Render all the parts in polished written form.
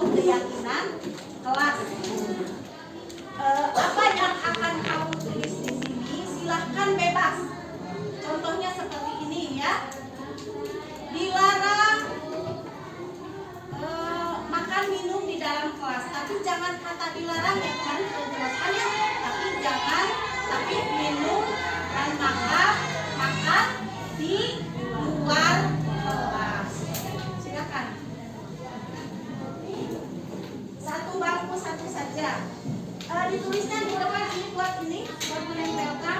atau keyakinan kelas. Apa yang akan kamu tulis di sini silahkan bebas. Contohnya seperti ini ya. Dilarang makan minum di dalam kelas, tapi jangan kata dilarang ya, kemarin sudah jelaskan ya, tapi minum dan makan di luar kelas. Silakan. Satu bangku satu saja. Ditulisnya di depan ini buat menempelkan.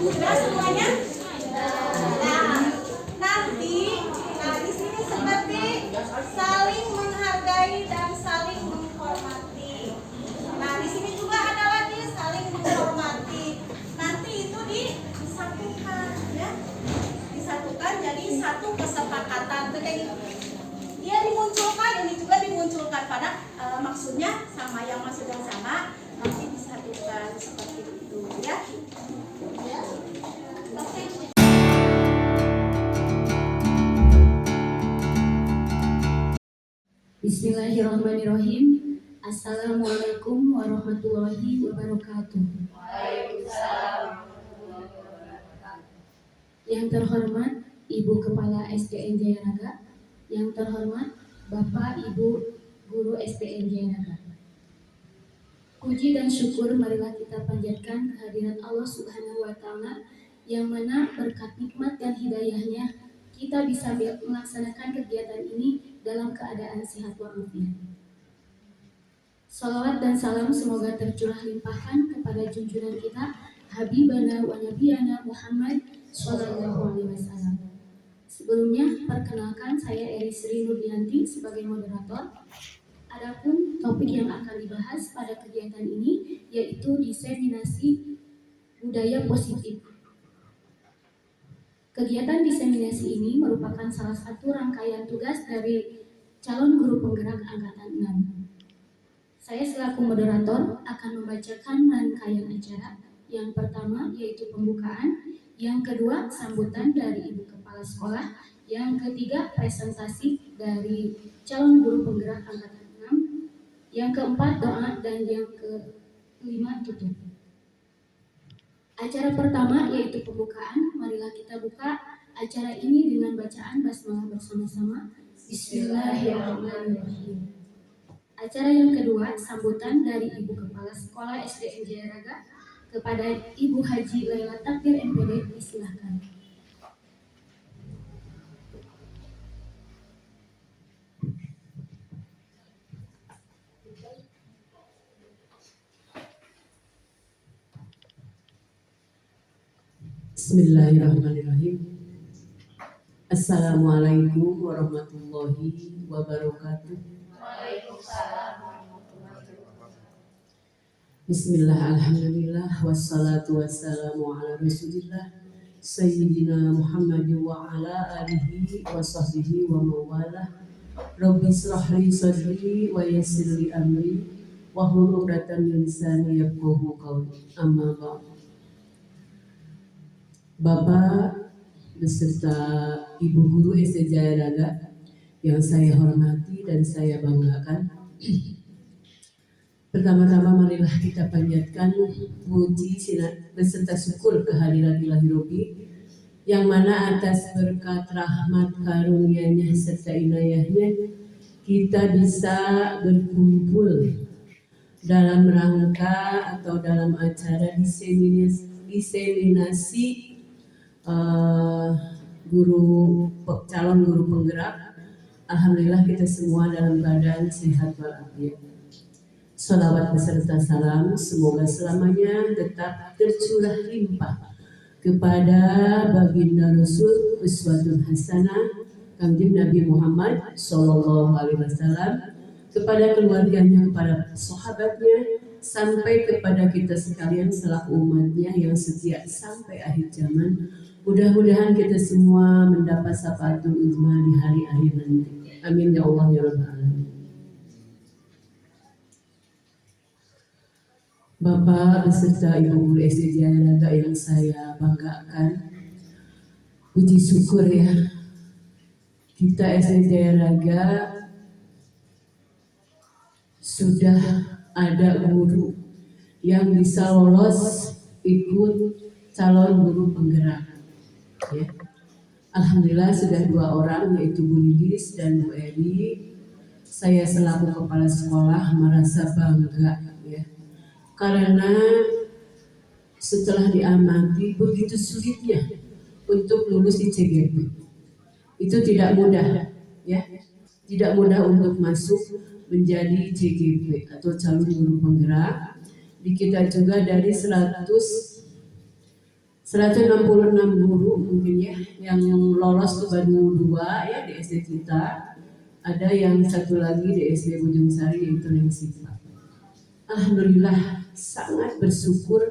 Sudah semuanya? Di sini seperti saling menghargai dan saling menghormati. Nah, di sini juga ada lagi saling menghormati. Nanti itu disatukan, ya, disatukan jadi satu kesepakatan. Kayak gitu. Dia dimunculkan, ini juga dimunculkan pada maksudnya sama, yang maksud yang sama nanti disatukan seperti itu, ya. Bismillahirrahmanirrahim. Assalamualaikum warahmatullahi wabarakatuh. Yang terhormat Ibu Kepala SDN Jayanaga, yang terhormat Bapak Ibu Guru SDN Jayanaga. Puji dan syukur marilah kita panjatkan kehadiran Allah Subhanahu wa Ta'ala, yang mana berkat nikmat dan hidayahnya kita bisa melaksanakan kegiatan ini dalam keadaan sehat walafiat. Salawat dan salam semoga tercurah limpahkan kepada junjungan kita Habibana wa Nabiyana Muhammad Sallallahu Alaihi Wasallam. Sebelumnya, perkenalkan saya Erisri Nurdianti sebagai moderator. Adapun topik yang akan dibahas pada kegiatan ini yaitu diseminasi budaya positif. Kegiatan diseminasi ini merupakan salah satu rangkaian tugas dari calon guru penggerak angkatan 6. Saya selaku moderator akan membacakan rangkaian acara. Yang pertama yaitu pembukaan, yang kedua sambutan dari Ibu Kepala Sekolah, yang ketiga presentasi dari calon guru penggerak angkatan 6, yang keempat doa, dan yang kelima tutup. Acara pertama yaitu pembukaan. Marilah kita buka acara ini dengan bacaan basmalah bersama-sama. Bismillahirrahmanirrahim. Acara yang kedua, sambutan dari Ibu Kepala Sekolah SDN Jaya Raga kepada Ibu Haji Laila Takdir MPD, disilahkan. Bismillahirrahmanirrahim. Assalamualaikum warahmatullahi wabarakatuh. Bismillah, alhamdulillah, wassalatu wassalamu ala rasulillah Sayyidina Muhammad wa ala alihi wa sahbihi wa mawalah. Rabbi israhli sadri wa yassirli amri wahlul 'uqdatam min lisani yafqahu qawli. Amma ba'd. Bapak beserta Ibu Guru SD Jaya Raga yang saya hormati dan saya banggakan. Pertama-tama marilah kita panjatkan puji beserta syukur kehadirat Ilahi Robbi yang mana atas berkat rahmat karunia-Nya serta inayahnya kita bisa berkumpul dalam rangka atau dalam acara diseminasi calon guru penggerak. Alhamdulillah kita semua dalam keadaan sehat walafiat. Salawat beserta salam semoga selamanya tetap tercurah limpah kepada baginda Rasul uswatun hasanah Kanjeng Nabi Muhammad Sallallahu Alaihi Wasallam, kepada keluarganya, kepada sahabatnya, sampai kepada kita sekalian selaku umatnya yang setia sampai akhir zaman. Mudah-mudahan kita semua mendapat syafaatul uzma di hari akhir nanti. Amin ya Allah ya Rabbal alamin. Bapak beserta Ibu Guru SD Jaya Raga yang saya banggakan, puji syukur ya, kita SD Jaya Raga sudah ada guru yang bisa lolos ikut calon guru penggerak. Ya. Alhamdulillah sudah 2 orang, yaitu Bu Lilis dan Bu Eri. Saya selaku kepala sekolah merasa bangga ya, karena setelah diamati begitu sulitnya untuk lulus ICGP. Itu tidak mudah ya, tidak mudah untuk masuk menjadi CGP atau calon guru penggerak. Di kita juga dari 166 guru mungkin ya yang lolos ke baru 2 ya di SD kita. Ada yang satu lagi di SD Bojong Sari yaitu Nengsipa. Alhamdulillah sangat bersyukur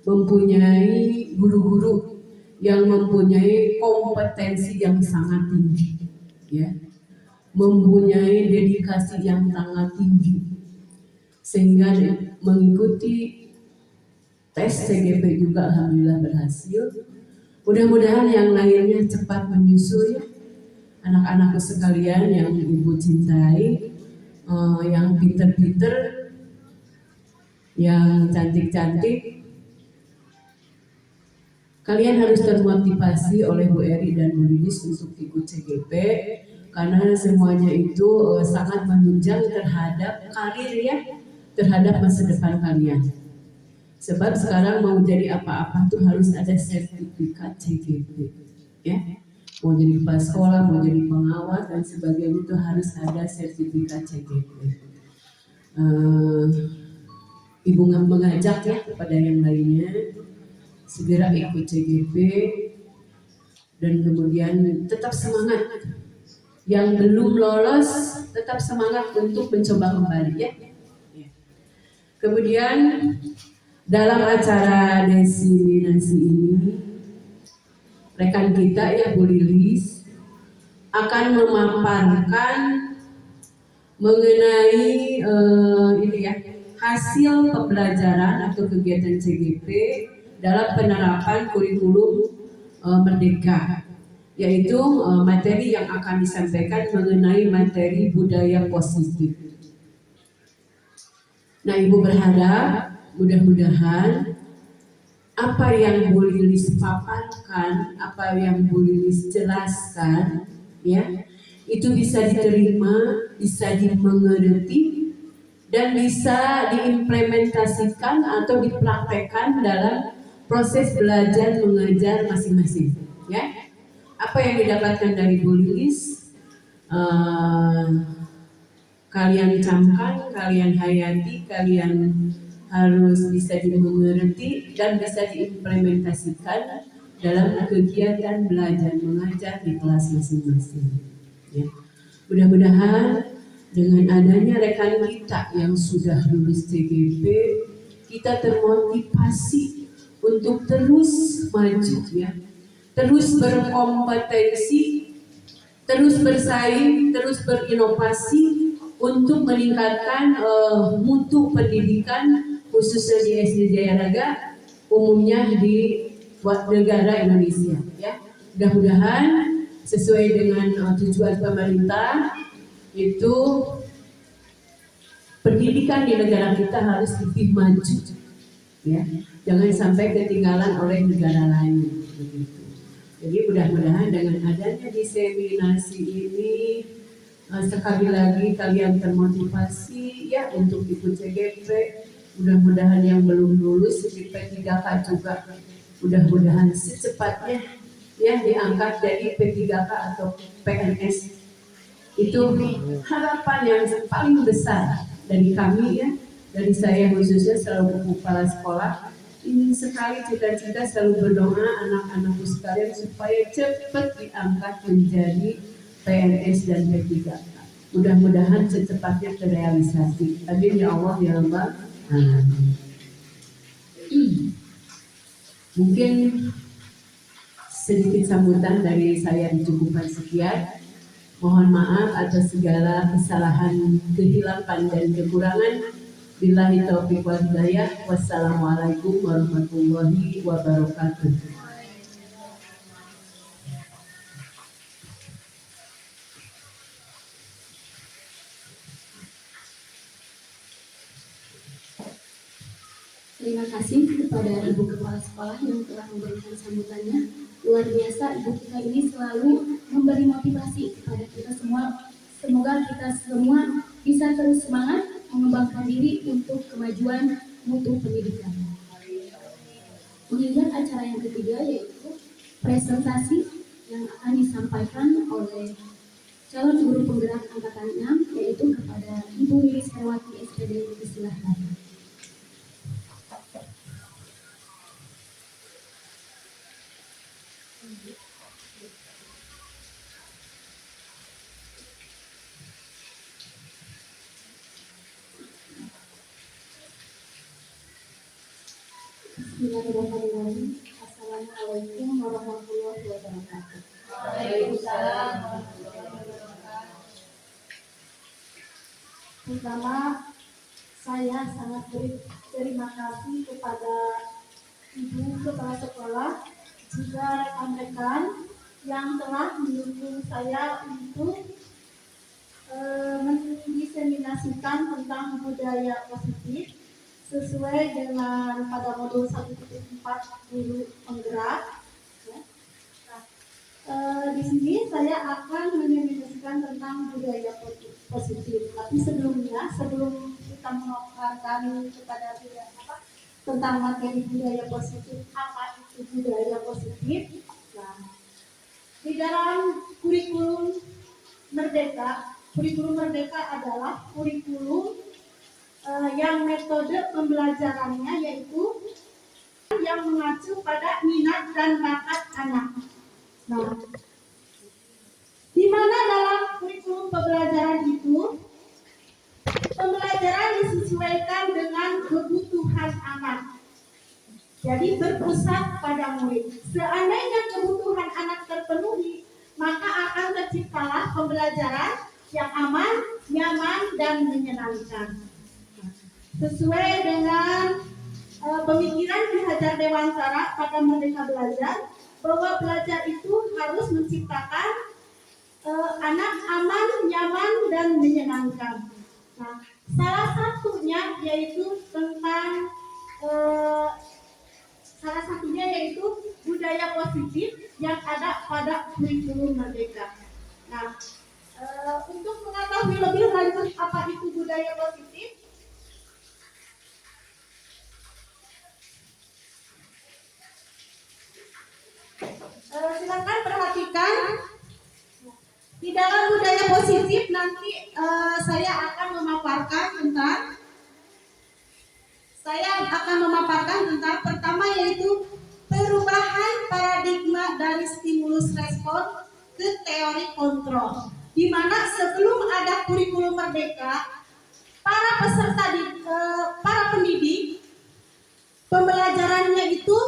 mempunyai guru-guru yang mempunyai kompetensi yang sangat tinggi ya, mempunyai dedikasi yang sangat tinggi sehingga mengikuti tes CGP juga alhamdulillah berhasil. Mudah-mudahan yang lainnya cepat menyusul ya, anak-anakku sekalian yang ibu cintai, yang pinter-pinter, yang cantik-cantik. Kalian harus termotivasi oleh Bu Eri dan Bu Lilis untuk ikut CGP karena semuanya itu sangat menunjang terhadap karir ya, terhadap masa depan kalian. Sebab sekarang mau jadi apa-apa tuh harus ada sertifikat CGP ya. Mau jadi kepala sekolah, mau jadi pengawas dan sebagainya itu harus ada sertifikat CGP. Ibu mengajak ya kepada yang lainnya segera ikut CGP dan kemudian tetap semangat. Yang belum lolos tetap semangat untuk mencoba kembali ya. Kemudian dalam acara diseminasi ini, rekan kita ya Bu Lilis akan memaparkan mengenai ini ya, hasil pembelajaran atau kegiatan CGP dalam penerapan kurikulum Merdeka, yaitu materi yang akan disampaikan mengenai materi budaya positif. Nah, Ibu berharap mudah-mudahan apa yang Bu Lilis paparkan, apa yang Bu Lilis jelaskan, ya, itu bisa diterima, bisa dimengerti, dan bisa diimplementasikan atau dipraktekkan dalam proses belajar mengajar masing-masing. Ya, apa yang didapatkan dari Bu Lilis, kalian camkan, kalian hayati, kalian harus bisa dimengerti dan bisa diimplementasikan dalam kegiatan belajar mengajar di kelas masing-masing. Ya. Mudah-mudahan dengan adanya rekan kita yang sudah lulus CGP, kita termotivasi untuk terus maju ya, terus berkompetensi, terus bersaing, terus berinovasi untuk meningkatkan mutu pendidikan khususnya di SD Jaya Naga, umumnya di negara Indonesia. Ya, mudah-mudahan sesuai dengan tujuan pemerintah itu pendidikan di negara kita harus lebih maju. Ya, jangan sampai ketinggalan oleh negara lain. Begitu. Jadi mudah-mudahan dengan adanya diseminasi ini sekali lagi kalian termotivasi ya untuk ikut CGP. Mudah-mudahan yang belum lulus di P3K juga mudah-mudahan secepatnya ya diangkat dari P3K atau PNS. Itu harapan yang paling besar dari kami ya, dari saya khususnya selalu kepala sekolah. Ingin sekali cita-cita selalu berdoa anak-anakku sekalian supaya cepat diangkat menjadi PNS dan P3K. Mudah-mudahan secepatnya terrealisasi. Amin ya Allah ya Rabbal Alamin. Mungkin sedikit sambutan dari saya dicukupkan sekian. Mohon maaf atas segala kesalahan, kehilapan dan kekurangan. Billahi taufiq wal hidayah. Wassalamualaikum warahmatullahi wabarakatuh. Terima kasih kepada Ibu Kepala Sekolah yang telah memberikan sambutannya. Luar biasa, Ibu kita ini selalu memberi motivasi kepada kita semua. Semoga kita semua bisa terus semangat mengembangkan diri untuk kemajuan mutu pendidikan. Mengingat acara yang ketiga yaitu presentasi yang akan disampaikan oleh calon guru penggerak angkatan 6 yaitu kepada Ibu Lilis Herwati SPD. Silahkan. Bismillahirrahmanirrahim. Assalamualaikum warahmatullahi wabarakatuh. Waalaikumsalam warahmatullahi wabarakatuh. Pertama, saya sangat berterima kasih kepada Ibu Kepala Sekolah, juga rekan-rekan yang telah mendukung saya untuk mendiseminasikan tentang budaya positif sesuai dengan pada modul 1.4 guru penggerak. Ya. Nah, di sini saya akan mendiseminasikan tentang budaya positif. Tapi sebelum kita memaparkan kepada tentang materi budaya positif, apa itu budaya positif? Nah, di dalam kurikulum Merdeka adalah kurikulum yang metode pembelajarannya yaitu yang mengacu pada minat dan bakat anak. Nah, di mana dalam kurikulum pembelajaran itu pembelajaran disesuaikan dengan kebutuhan anak. Jadi berpusat pada murid. Seandainya kebutuhan anak terpenuhi, maka akan terciptalah pembelajaran yang aman, nyaman, dan menyenangkan. Sesuai dengan pemikiran Ki Hajar Dewantara pada Merdeka Belajar, bahwa belajar itu harus menciptakan anak aman, nyaman, dan menyenangkan. Nah, salah satunya yaitu tentang budaya positif yang ada pada kurikulum Merdeka. Nah, untuk mengetahui lebih lanjut apa itu budaya positif, silakan perhatikan di dalam budaya positif. Nanti saya akan memaparkan tentang pertama yaitu perubahan paradigma dari stimulus respon ke teori kontrol. Di mana sebelum ada kurikulum Merdeka, para pendidik pembelajarannya itu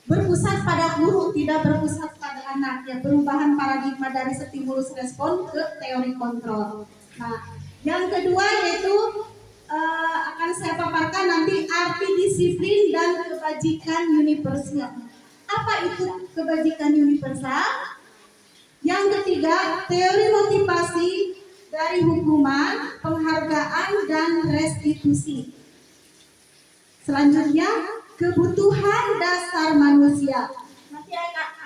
berpusat pada guru, tidak berpusat pada anak. Ya, perubahan paradigma dari stimulus respon ke teori kontrol. Nah, yang kedua yaitu akan saya paparkan nanti arti disiplin dan kebajikan universal. Apa itu kebajikan universal? Yang ketiga, teori motivasi dari hukuman, penghargaan, dan restitusi. Selanjutnya, kebutuhan dasar manusia. Nanti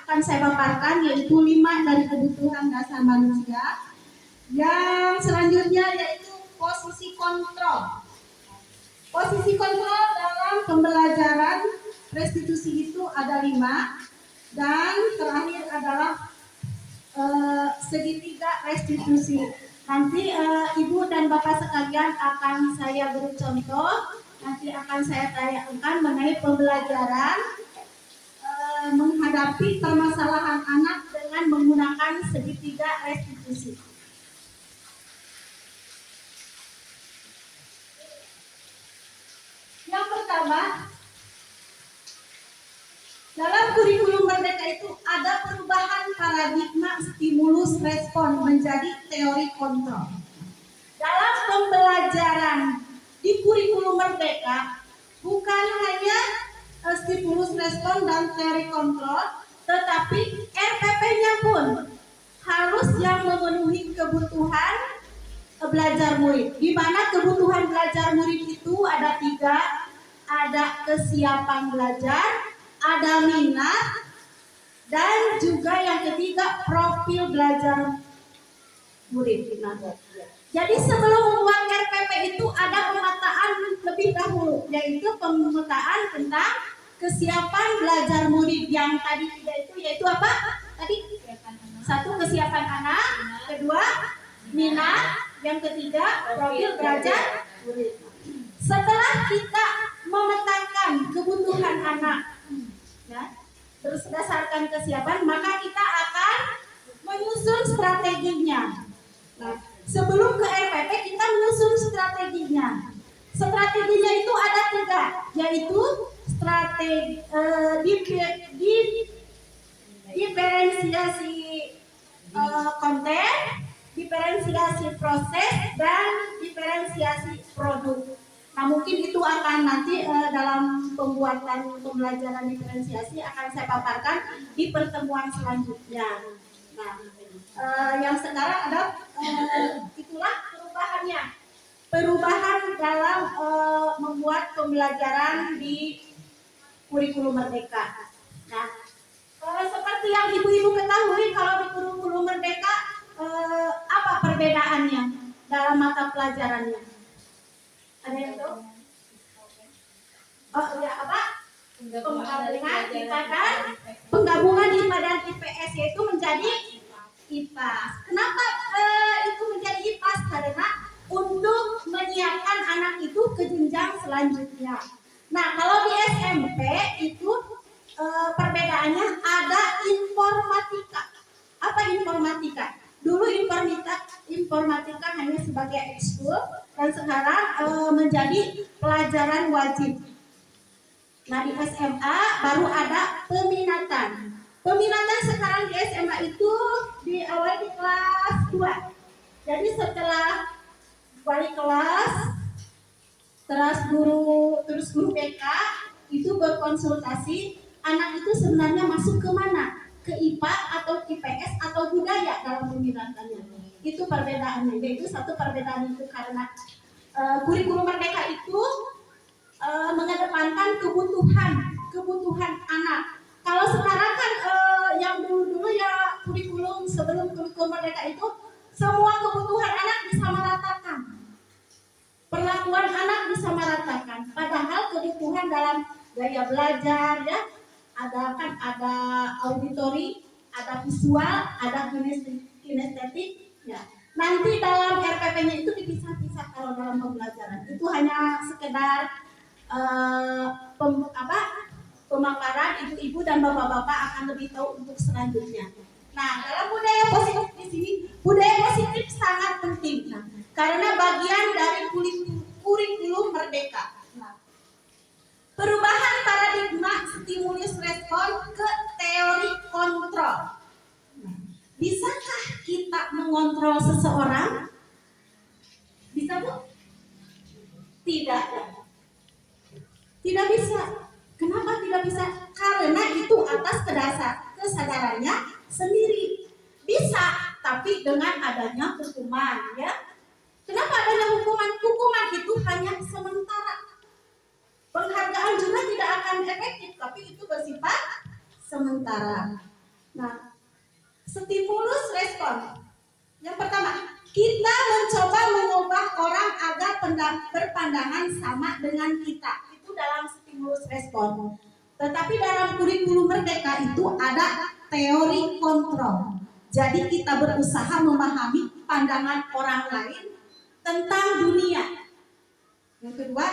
akan saya paparkan yaitu 5 dari kebutuhan dasar manusia. Yang selanjutnya yaitu posisi kontrol. Posisi kontrol dalam pembelajaran restitusi itu ada 5, dan terakhir adalah segitiga restitusi. Nanti Ibu dan Bapak sekalian akan saya beri contoh, nanti akan saya tanyakan mengenai pembelajaran menghadapi permasalahan anak dengan menggunakan segitiga restitusi. Yang pertama, dalam kurikulum Merdeka itu ada perubahan paradigma stimulus respon menjadi teori kontrol. Dalam pembelajaran di kurikulum Merdeka bukan hanya stimulus respon dan teori kontrol, tetapi RPP-nya pun harus yang memenuhi kebutuhan belajar murid. Di mana kebutuhan belajar murid itu ada 3, ada kesiapan belajar, ada minat, dan juga yang ketiga profil belajar murid. Jadi sebelum membuat RPP itu ada pemetaan lebih dahulu, yaitu pemetaan tentang kesiapan belajar murid. Yang tadi 3 itu yaitu apa? Tadi 1 kesiapan anak, kedua minat, yang ketiga profil belajar murid. Setelah kita memetakan kebutuhan anak, ya, terus berdasarkan kesiapan, maka kita akan menyusun strateginya. Nah, sebelum ke RPP kita menyusun strateginya. Strateginya itu ada 3, yaitu strategi diferensiasi konten, diferensiasi proses, dan diferensiasi produk. Nah, mungkin itu akan nanti dalam pembuatan pembelajaran diferensiasi akan saya paparkan di pertemuan selanjutnya. Nah, yang sekarang ada itulah perubahannya. Perubahan dalam membuat pembelajaran di kurikulum Merdeka. Nah, seperti yang ibu-ibu ketahui, kalau di kurikulum Merdeka apa perbedaannya dalam mata pelajarannya? Ada yang tahu? Oh ya, apa? Penggabungan IPA dan IPS yaitu menjadi IPAS. Kenapa itu menjadi IPAS? Karena untuk menyiapkan anak itu ke jenjang selanjutnya. Nah, kalau di SMP itu perbedaannya ada informatika. Apa informatika? Dulu informatika hanya sebagai ekskul dan sekarang menjadi pelajaran wajib. Nah di SMA baru ada peminatan. Peminatan sekarang di SMA itu diawali di kelas 2. Jadi setelah balik kelas, terus guru BK itu berkonsultasi anak itu sebenarnya masuk ke mana? Ke IPA atau IPS atau budaya dalam peminatannya. Itu perbedaannya. Yaitu satu perbedaan itu karena kurikulum merdeka itu mengedepankan kebutuhan anak. Kalau sekarang kan yang dulu ya kurikulum sebelum kurikulum merdeka itu semua kebutuhan anak disamaratakan. Perlakuan anak disamaratakan. Padahal kebutuhan dalam gaya belajar ya ada auditori, ada visual, ada kinestetik ya. Nanti dalam RPP-nya itu dipisah-pisah kalau dalam pembelajaran. Itu hanya sekedar pemaparan ibu-ibu dan bapak-bapak akan lebih tahu untuk selanjutnya. Nah, dalam budaya positif di sini, budaya positif sangat penting. Nah, karena bagian dari kurikulum merdeka. Nah, perubahan paradigma stimulus respon ke teori kontrol. Nah, bisakah kita mengontrol seseorang? Bisa, Bu? Tidak. Tidak bisa. Kenapa tidak bisa? Karena itu atas kesadarannya sendiri. Bisa, tapi dengan adanya hukuman, ya. Kenapa adanya hukuman? Hukuman itu hanya sementara. Penghargaan juga tidak akan efektif, tapi itu bersifat sementara. Nah, stimulus respon. Yang pertama, kita mencoba mengubah orang agar berpandangan sama dengan kita. Itu dalam stimulus respon. Tetapi dalam kurikulum merdeka itu ada teori kontrol. Jadi kita berusaha memahami pandangan orang lain tentang dunia. Yang kedua,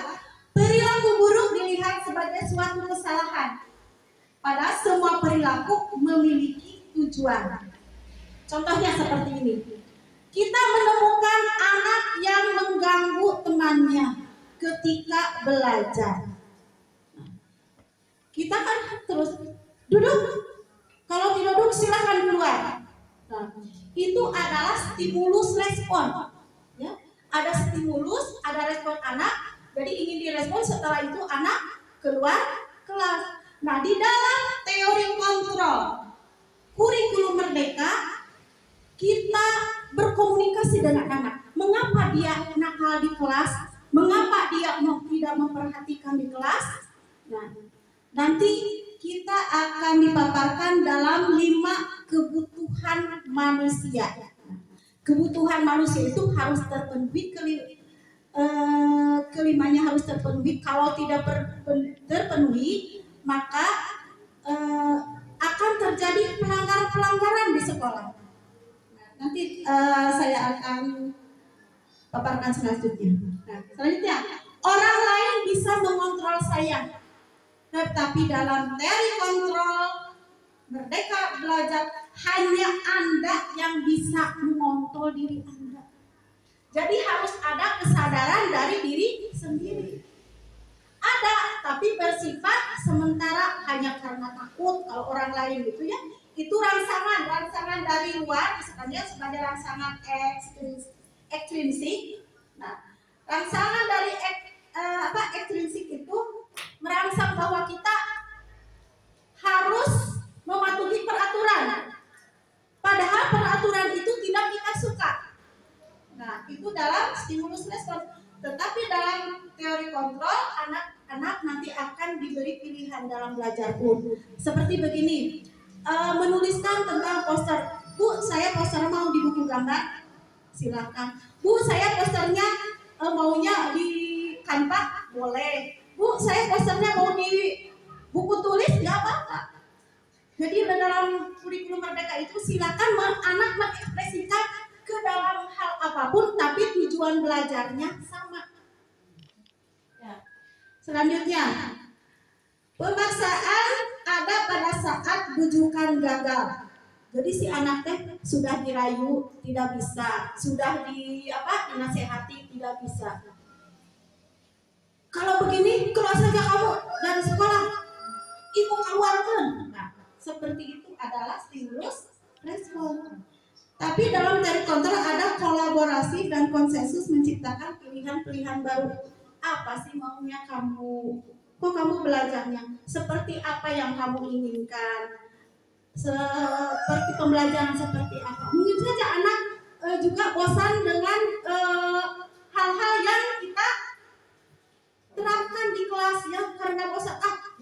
perilaku buruk dilihat sebagai suatu kesalahan. Padahal semua perilaku memiliki tujuan. Contohnya seperti ini. Kita menemukan anak yang mengganggu temannya ketika belajar. Kita kan terus duduk. Kalau tidak duduk silakan keluar. Nah, itu adalah stimulus respon. Ya, ada stimulus, ada respon anak. Jadi ingin direspon, setelah itu anak keluar kelas. Nah, di dalam teori kontrol kurikulum merdeka kita berkomunikasi dengan anak. Mengapa dia nakal di kelas? Mengapa dia tidak memperhatikan di kelas? Nah, nanti kita akan dipaparkan dalam 5 kebutuhan manusia. Kebutuhan manusia itu harus terpenuhi, kelimanya harus terpenuhi. Kalau tidak terpenuhi, maka akan terjadi pelanggaran di sekolah. Nanti saya akan paparkan selanjutnya. Nah, selanjutnya, orang lain bisa mengontrol saya, tetapi dalam teori kontrol merdeka belajar hanya Anda yang bisa mengontrol diri Anda. Jadi harus ada kesadaran dari diri sendiri. Ada, tapi bersifat sementara hanya karena takut kalau orang lain gitu ya. Itu rangsangan dari luar, misalnya sebagai rangsangan ekstrinsik. Nah, rangsangan dari ekstrinsik itu merangsang bahwa kita harus mematuhi peraturan. Padahal peraturan itu tidak kita suka. Nah, itu dalam stimulus respon. Tetapi dalam teori kontrol, anak-anak nanti akan diberi pilihan dalam belajar pun. Seperti begini. Menuliskan tentang poster. Bu, saya posternya mau di buku gambar, silakan. Bu, saya posternya maunya di Canva, boleh. Bu, saya posternya mau di buku tulis, nggak apa-apa. Jadi dalam kurikulum merdeka itu silakan anak mengekspresikan ke dalam hal apapun, tapi tujuan belajarnya sama. Ya. Selanjutnya, pemaksaan ada pada saat bujukan gagal. Jadi si anak teh sudah dirayu tidak bisa, sudah dinasehati tidak bisa. Kalau begini keluar saja kamu dari sekolah, ibu keluarkan. Nah, seperti itu adalah stimulus respon. Tapi dalam teori kontrol ada kolaborasi dan konsensus menciptakan pilihan-pilihan baru. Apa sih maunya kamu? Kok kamu belajarnya? Seperti apa yang kamu inginkan? Seperti pembelajaran seperti apa? Mungkin saja anak juga bosan dengan hal-hal yang kita terapkan di kelas ya, karena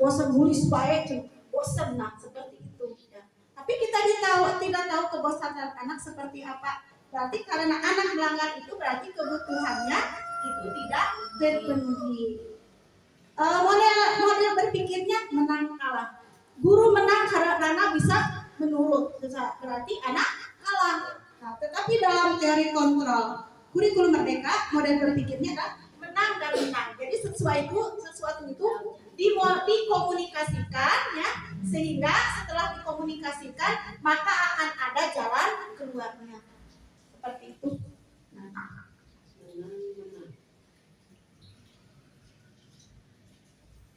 bosan nulis baik, bosan seperti itu. Ya. Tapi kita tidak tahu kebosanan anak seperti apa. Berarti karena anak melanggar itu berarti kebutuhannya itu tidak terpenuhi. Model berpikirnya menang kalah. Guru menang karena bisa menurut, berarti anak kalah. Nah, tetapi dalam teori kontrol kurikulum merdeka, model berpikirnya adalah menang dan menang. Jadi sesuatu itu dikomunikasikan ya, sehingga setelah dikomunikasikan maka akan ada jalan keluarnya. Seperti itu.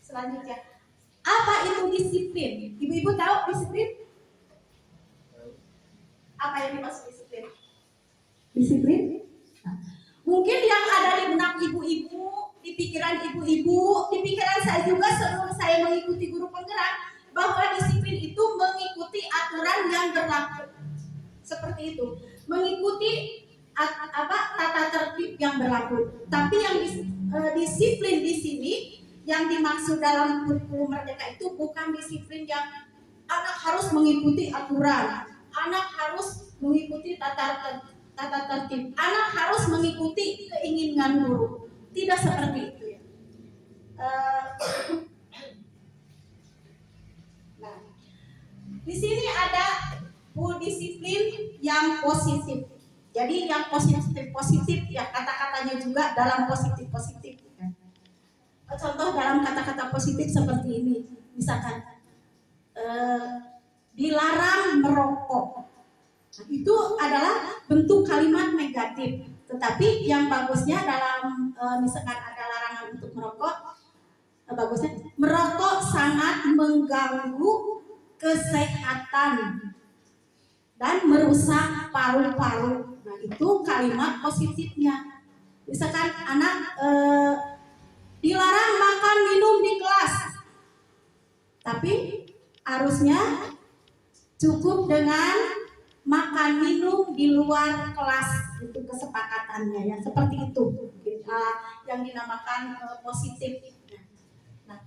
Selanjutnya, apa itu disiplin? Ibu-ibu tahu disiplin? Apa yang dimaksud disiplin? Disiplin? Nah, mungkin yang ada di benak ibu-ibu, di pikiran ibu-ibu, di pikiran saya juga sebelum saya mengikuti guru penggerak, bahwa disiplin itu mengikuti aturan yang berlaku. Seperti itu, mengikuti tata tertib yang berlaku. Tapi yang disiplin di sini yang dimaksud dalam kurikulum merdeka itu bukan disiplin yang anak harus mengikuti aturan, anak harus mengikuti tata tertib, anak harus mengikuti keinginan guru. Tidak seperti itu ya. Nah, di sini ada disiplin yang positif. Jadi yang positif ya, kata-katanya juga dalam positif. Contoh dalam kata-kata positif seperti ini, misalkan dilarang merokok. Nah, itu adalah bentuk kalimat negatif. Tetapi yang bagusnya dalam misalkan ada larangan untuk merokok, bagusnya merokok sangat mengganggu kesehatan dan merusak paru-paru. Nah, itu kalimat positifnya. Misalkan anak dilarang makan minum di kelas, tapi harusnya cukup dengan makan minum di luar kelas. Itu kesepakatannya ya, seperti itu yang dinamakan positif. Nah,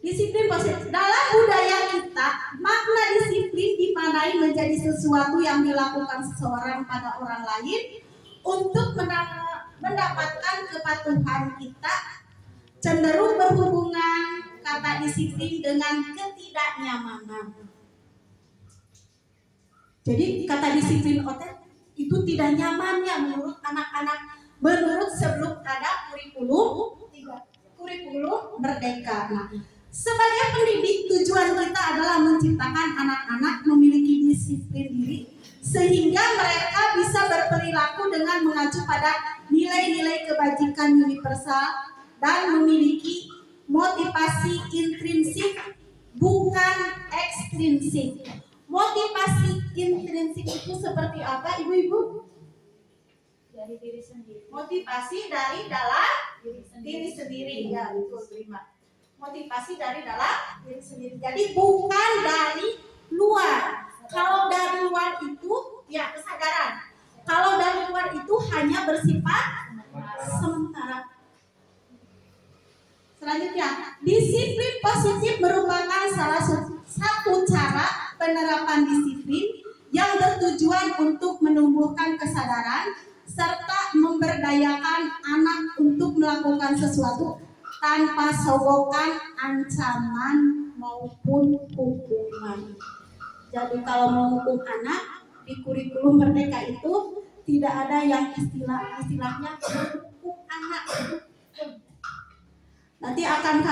disiplin positif dalam budaya kita, makna disiplin dimaknai menjadi sesuatu yang dilakukan seseorang pada orang lain untuk mendapatkan kepatuhan kita. Cenderung berhubungan kata disiplin dengan ketidaknyamanan. Jadi kata disiplin otak itu tidak nyaman ya menurut anak-anak, menurut sebelum ada kurikulum merdeka. Nah, sebagai pendidik tujuan kita adalah menciptakan anak-anak memiliki disiplin diri sehingga mereka bisa berperilaku dengan mengacu pada nilai-nilai kebajikan universal dan memiliki motivasi intrinsik bukan ekstrinsik. Motivasi intrinsik itu seperti apa, ibu-ibu? Dari diri sendiri. Motivasi dari dalam diri sendiri. Ya, betul, terima. Motivasi dari dalam diri sendiri. Jadi bukan dari luar. Kalau dari luar itu ya kesadaran. Kalau dari luar itu hanya bersifat sementara. Selanjutnya, disiplin positif merupakan salah satu cara penerapan disiplin yang bertujuan untuk menumbuhkan kesadaran serta memberdayakan anak untuk melakukan sesuatu tanpa sogokan, ancaman maupun hukuman. Jadi kalau menghukum anak di kurikulum merdeka itu tidak ada yang istilahnya menghukum anak. Nanti akan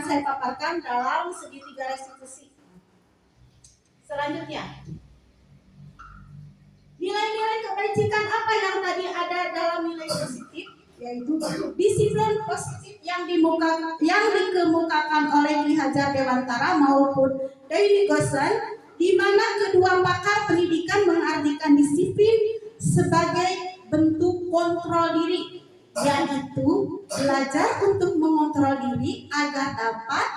saya paparkan dalam segitiga restitusi. Selanjutnya, nilai-nilai kebajikan apa yang tadi ada dalam nilai positif, yaitu disiplin positif yang dikemukakan oleh Ki Hajar Dewantara maupun Daini Gosen, di mana kedua pakar pendidikan mengartikan disiplin sebagai bentuk kontrol diri, yaitu belajar untuk mengontrol diri agar dapat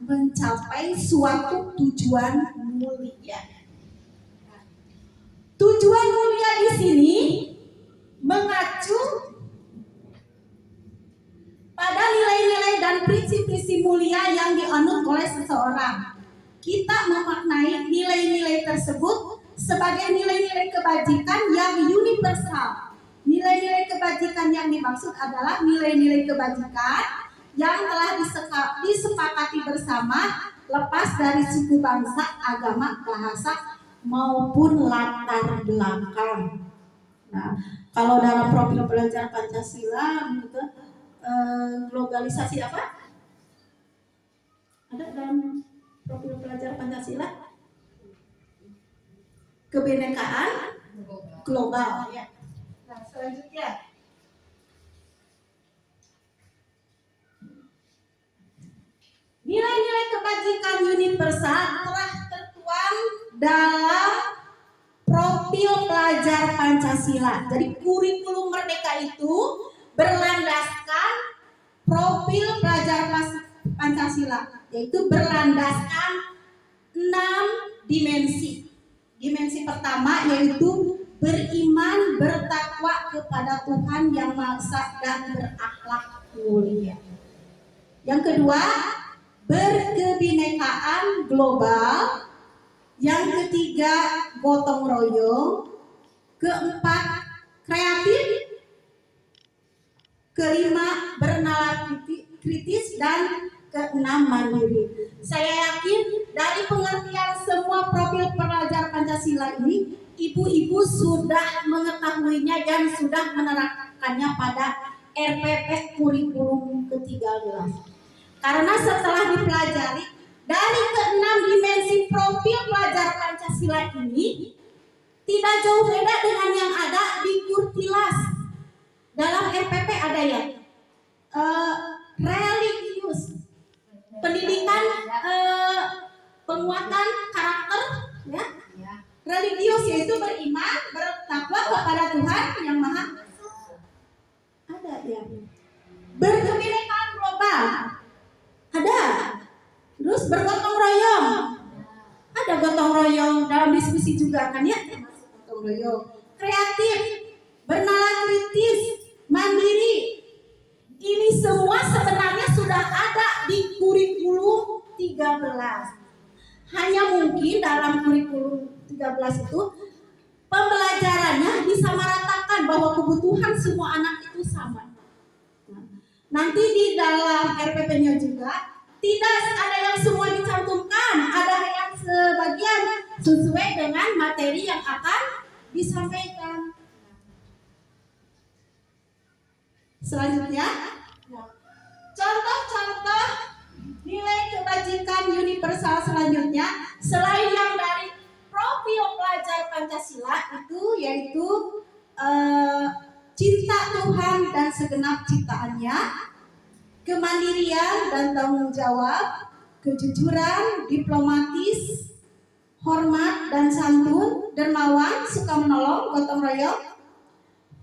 mencapai suatu tujuan mulia. Tujuan mulia di sini mengacu pada nilai-nilai dan prinsip-prinsip mulia yang dianut oleh seseorang. Kita memaknai nilai-nilai tersebut sebagai nilai-nilai kebajikan yang universal. Nilai-nilai kebajikan yang dimaksud adalah nilai-nilai kebajikan yang telah disepakati bersama, lepas dari suku, bangsa, agama, bahasa, maupun latar belakang. Nah, kalau dalam profil pelajar Pancasila, gitu, globalisasi apa? Ada dalam profil pelajar Pancasila? Kebinekaan global. Ya. Nah, selanjutnya, nilai-nilai kebajikan universal telah tertuang dalam profil pelajar Pancasila. Jadi kurikulum Merdeka itu berlandaskan profil pelajar Pancasila, yaitu berlandaskan 6 dimensi. Dimensi pertama yaitu beriman, bertakwa kepada Tuhan Yang Maha Esa dan berakhlak mulia. Yang kedua, berkebinekaan global. Yang ketiga, gotong royong. Keempat, kreatif. Kelima, bernalar kritis. Dan keenam, mandiri. Saya yakin dari pengertian semua profil pelajar Pancasila ini, ibu-ibu sudah mengetahuinya dan sudah menerapkannya pada RPP kurikulum ke-13. Karena setelah dipelajari dari ke-6 dimensi profil pelajar Pancasila ini, tidak jauh beda dengan yang ada di Kurtilas. Dalam RPP ada ya religius, pendidikan penguatan karakter, ya. Religius yaitu beriman, bertakwa kepada Tuhan Yang Maha Esa. Ada ya. Berkebinekaan global. Ada. Terus bergotong royong. Ada gotong royong dalam diskusi juga kan ya? Gotong royong. Kreatif, bernalar kritis, mandiri. Ini semua sebenarnya sudah ada di kurikulum 13. Hanya mungkin dalam kurikulum 13 itu pembelajarannya disamaratakan bahwa kebutuhan semua anak itu sama. Nanti di dalam RPP-nya juga tidak ada yang semua dicantumkan, ada yang sebagian sesuai dengan materi yang akan disampaikan. Selanjutnya, contoh-contoh nilai kebajikan universal selanjutnya selain yang dari profil pelajar Pancasila itu yaitu cinta Tuhan dan segenap ciptaannya, kemandirian dan tanggung jawab, kejujuran, diplomatis, hormat dan santun, dermawan, suka menolong, gotong royong,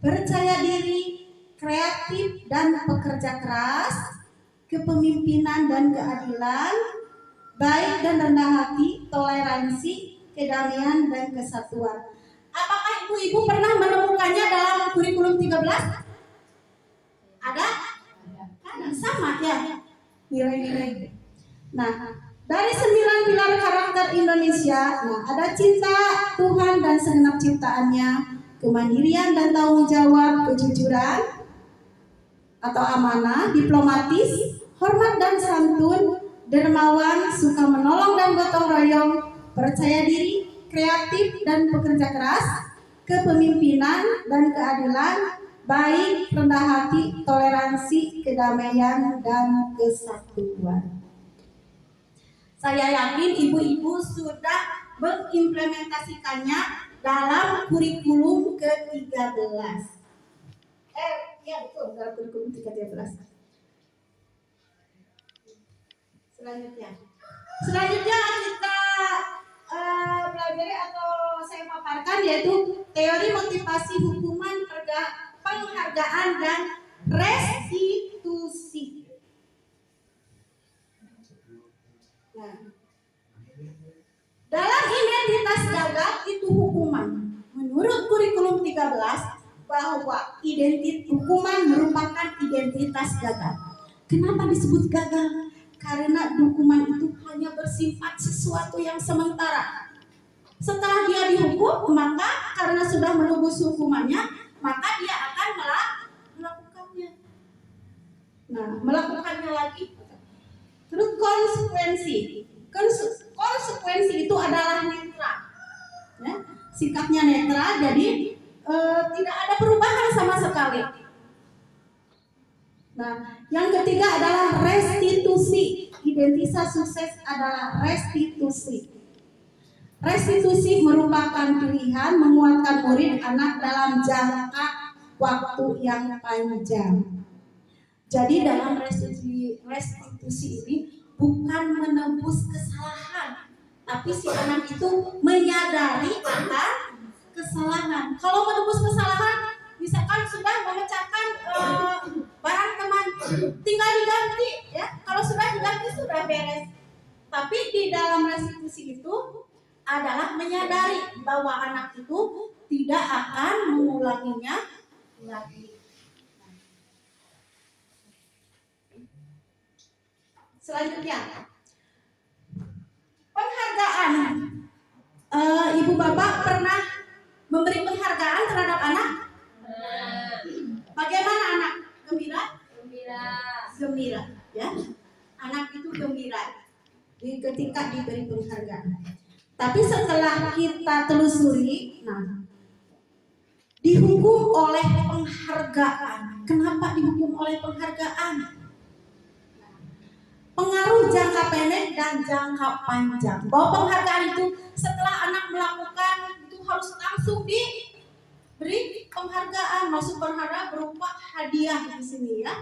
percaya diri, kreatif dan pekerja keras, kepemimpinan dan keadilan, baik dan rendah hati, toleransi, kedamaian dan kesatuan. Apakah ibu-ibu pernah menemukannya dalam kurikulum 13? Ada? Sama ya nilai-nilai. Nah, dari 9 pilar karakter Indonesia, ada cinta Tuhan dan segenap ciptaannya, kemandirian dan tanggung jawab, kejujuran atau amanah, diplomatis, hormat dan santun, dermawan, suka menolong dan gotong royong, percaya diri, kreatif dan pekerja keras, kepemimpinan dan keadilan, baik, rendah hati, toleransi, kedamaian, dan kesatuan. Saya yakin ibu-ibu sudah mengimplementasikannya dalam kurikulum ke-13. Ya betul, dalam kurikulum ke-13. Selanjutnya kita pelajari atau saya paparkan yaitu teori motivasi hukuman, penghargaan, dan restitusi. Nah, dalam identitas gagal itu hukuman. Menurut kurikulum 13 bahwa hukuman merupakan identitas gagal. Kenapa disebut gagal? Karena hukuman itu hanya bersifat sesuatu yang sementara. Setelah dia dihukum, maka karena sudah menebus hukumannya, maka dia akan melakukannya. Nah, melakukannya lagi. Terus konsekuensi. Konsekuensi itu adalah netral. Ya, sikapnya netral, jadi tidak ada perubahan sama sekali. Nah, yang ketiga adalah restitusi. Identitas sukses adalah restitusi. Restitusi merupakan pilihan menguatkan murid anak dalam jangka waktu yang panjang. Jadi dalam restitusi ini bukan menebus kesalahan, tapi si anak itu menyadari akan kesalahan. Kalau menebus kesalahan, misalkan sudah memecahkan barang teman, tinggal diganti, ya. Kalau sudah diganti sudah beres. Tapi di dalam restitusi itu adalah menyadari bahwa anak itu tidak akan mengulanginya lagi. Selanjutnya, penghargaan. Ibu bapak pernah memberi penghargaan terhadap anak? Bagaimana anak? Gembira? Gembira, ya. Anak itu gembira ketika diberi penghargaan. Tapi setelah kita telusuri, nah, dihukum oleh penghargaan. Kenapa dihukum oleh penghargaan? Pengaruh jangka pendek dan jangka panjang. Bahwa penghargaan itu setelah anak melakukan itu harus langsung diberi penghargaan. Maksud penghargaan berupa hadiah di sini, ya.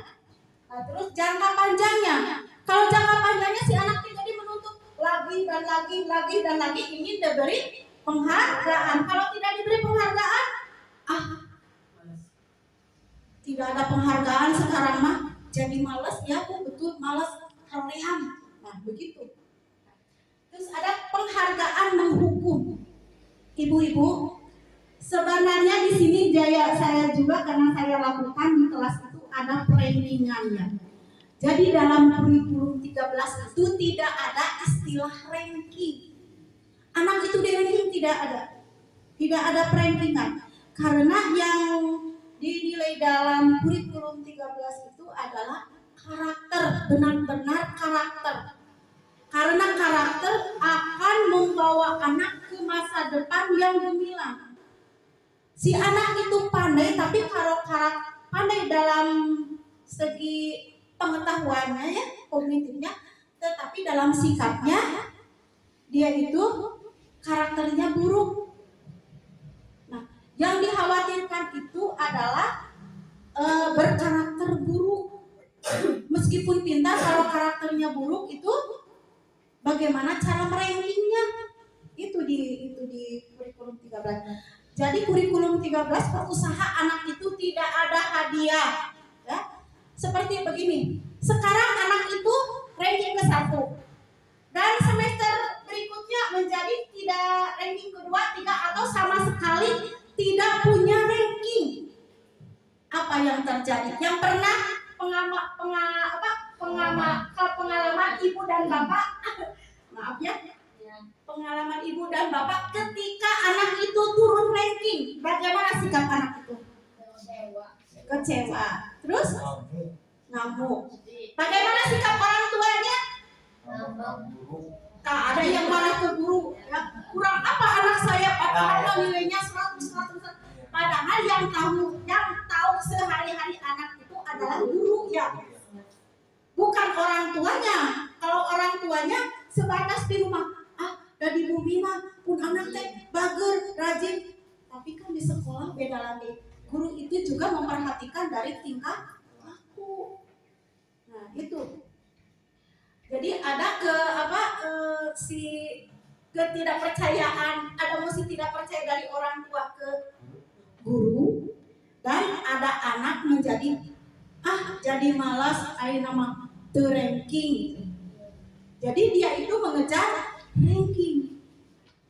Nah, terus jangka panjangnya. Kalau jangka panjangnya si anak jadi menuntut lagi dan lagi ingin diberi penghargaan. Kalau tidak diberi penghargaan, tidak ada penghargaan sekarang mah jadi malas, ya Bu, betul, malas haream. Nah, begitu. Terus ada penghargaan menghukum. Ibu-ibu, sebenarnya di sini saya juga karena saya lakukan di kelas itu ada rankingannya. Jadi dalam kurikulum 13 itu tidak ada istilah ranking. Anak itu di ranking tidak ada. Tidak ada rankingan. Karena yang dinilai dalam kurikulum 13 itu adalah karakter, benar-benar karakter. Karena karakter akan membawa anak ke masa depan yang gemilang. Si anak itu pandai, tapi kalau pandai dalam segi pengetahuannya, ya, kognitifnya, tetapi dalam sikapnya dia itu karakternya buruk. Nah, yang dikhawatirkan itu adalah berkarakter buruk. Meskipun pintar, kalau karakternya buruk itu bagaimana cara merankingnya? Itu di kurikulum 13. Jadi kurikulum 13 berusaha anak itu tidak ada hadiah, ya. Seperti begini. Sekarang anak itu ranking ke-1. Dan semester berikutnya menjadi tidak ranking kedua, 3 atau sama sekali tidak punya ranking. Apa yang terjadi? Yang pernah pengalaman ibu dan bapak, maaf ya, pengalaman ibu dan bapak ketika anak itu turun ranking, bagaimana sikap anak itu? Kecewa. Terus ngamuk. Bagaimana sikap orang tuanya? Ada yang marah ke guru, ya, kurang apa anak saya, padahal nilainya 100. Padahal yang tahu sehari-hari anak itu adalah guru ya, bukan orang tuanya. Kalau orang tuanya sebatas di rumah, dari bumi mah pun anak teh bager, rajin. Tapi kan di sekolah beda lagi. Guru itu juga memperhatikan dari tingkah laku. Nah itu. Jadi ada si ketidakpercayaan, ada mesti tidak percaya dari orang tua ke guru, dan ada anak menjadi jadi malas, nama ranking. Jadi dia itu mengejar ranking.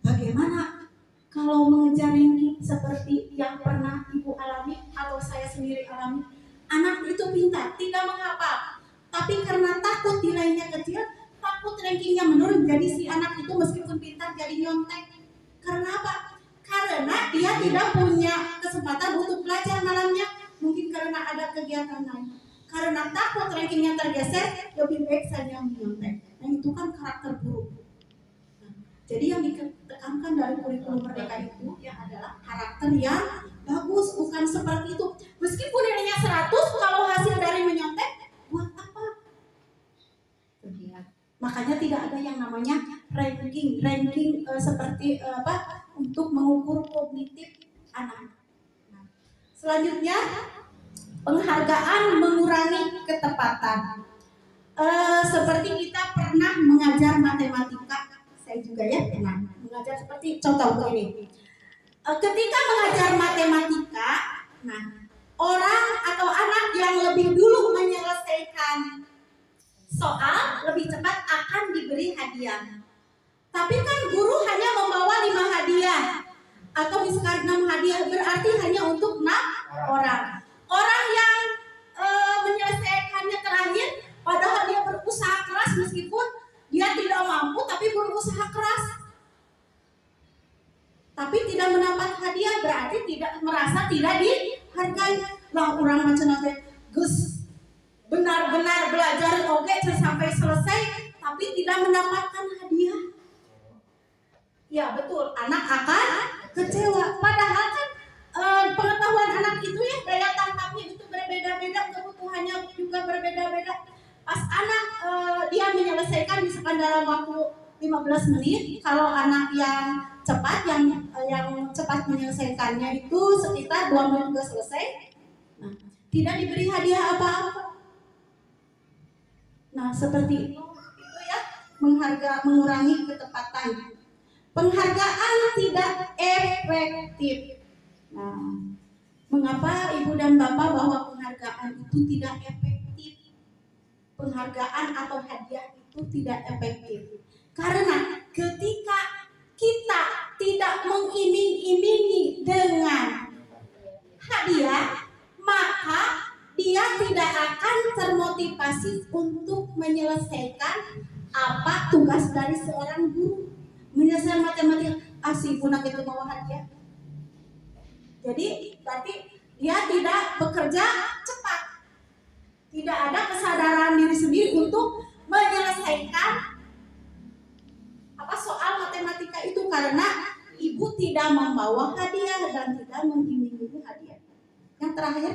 Bagaimana kalau mengejar ranking seperti yang pernah ibu alami atau saya sendiri alami? Anak itu pintar, tidak menghafal, tapi karena takut nilainya kecil, takut rankingnya menurun, jadi si anak itu meskipun pintar jadi nyontek. Karena apa? Karena dia tidak punya kesempatan untuk belajar malamnya, mungkin karena ada kegiatan lain. Karena takut rankingnya tergeser, lebih baik saja menyontek. Nah itu kan karakter buruk. Jadi yang ditekankan dari kurikulum merdeka itu ya adalah karakter yang bagus, bukan seperti itu. Meskipun nilainya 100, kalau hasil dari menyontek, buat apa? Makanya tidak ada yang namanya ranking seperti untuk mengukur kognitif anak. Selanjutnya, penghargaan mengurangi ketepatan. Seperti kita pernah mengajar matematika, saya juga ya pernah mengajar seperti contoh begini. Ketika mengajar matematika, orang atau anak yang lebih dulu menyelesaikan soal lebih cepat akan diberi hadiah. Tapi kan guru hanya membawa 5 hadiah atau misalkan 6 hadiah, berarti hanya untuk 6 orang. Orang yang menyelesaikannya terakhir, padahal dia berusaha keras meskipun dia tidak mampu, tapi berusaha keras, tapi tidak mendapat hadiah, berarti tidak merasa tidak dihargai. Lah orang macam Gus benar-benar belajar sampai selesai, tapi tidak mendapatkan hadiah. Ya betul, anak akan kecewa. Padahal kan pengetahuan anak itu ya, daya tangkapnya itu berbeda-beda, kebutuhannya juga berbeda-beda. Pas anak dia menyelesaikan misalkan dalam waktu 15 menit, kalau anak yang cepat, yang cepat menyelesaikannya itu sekitar 2 menit sudah selesai. Nah, tidak diberi hadiah apa-apa. Nah, seperti itu ya, mengurangi ketepatan. Penghargaan tidak efektif. Nah, mengapa ibu dan bapak bahwa penghargaan itu tidak efektif? Penghargaan atau hadiah itu tidak efektif. Karena ketika kita tidak mengiming-imingi dengan hadiah, maka dia tidak akan termotivasi untuk menyelesaikan apa tugas dari seorang guru. Menyelesaikan matematika, si punak itu bawa hadiah. Jadi berarti dia tidak bekerja cepat, tidak ada kesadaran diri sendiri untuk menyelesaikan soal matematika itu, karena ibu tidak membawa hadiah dan tidak mengiming-imingi hadiah. Yang terakhir,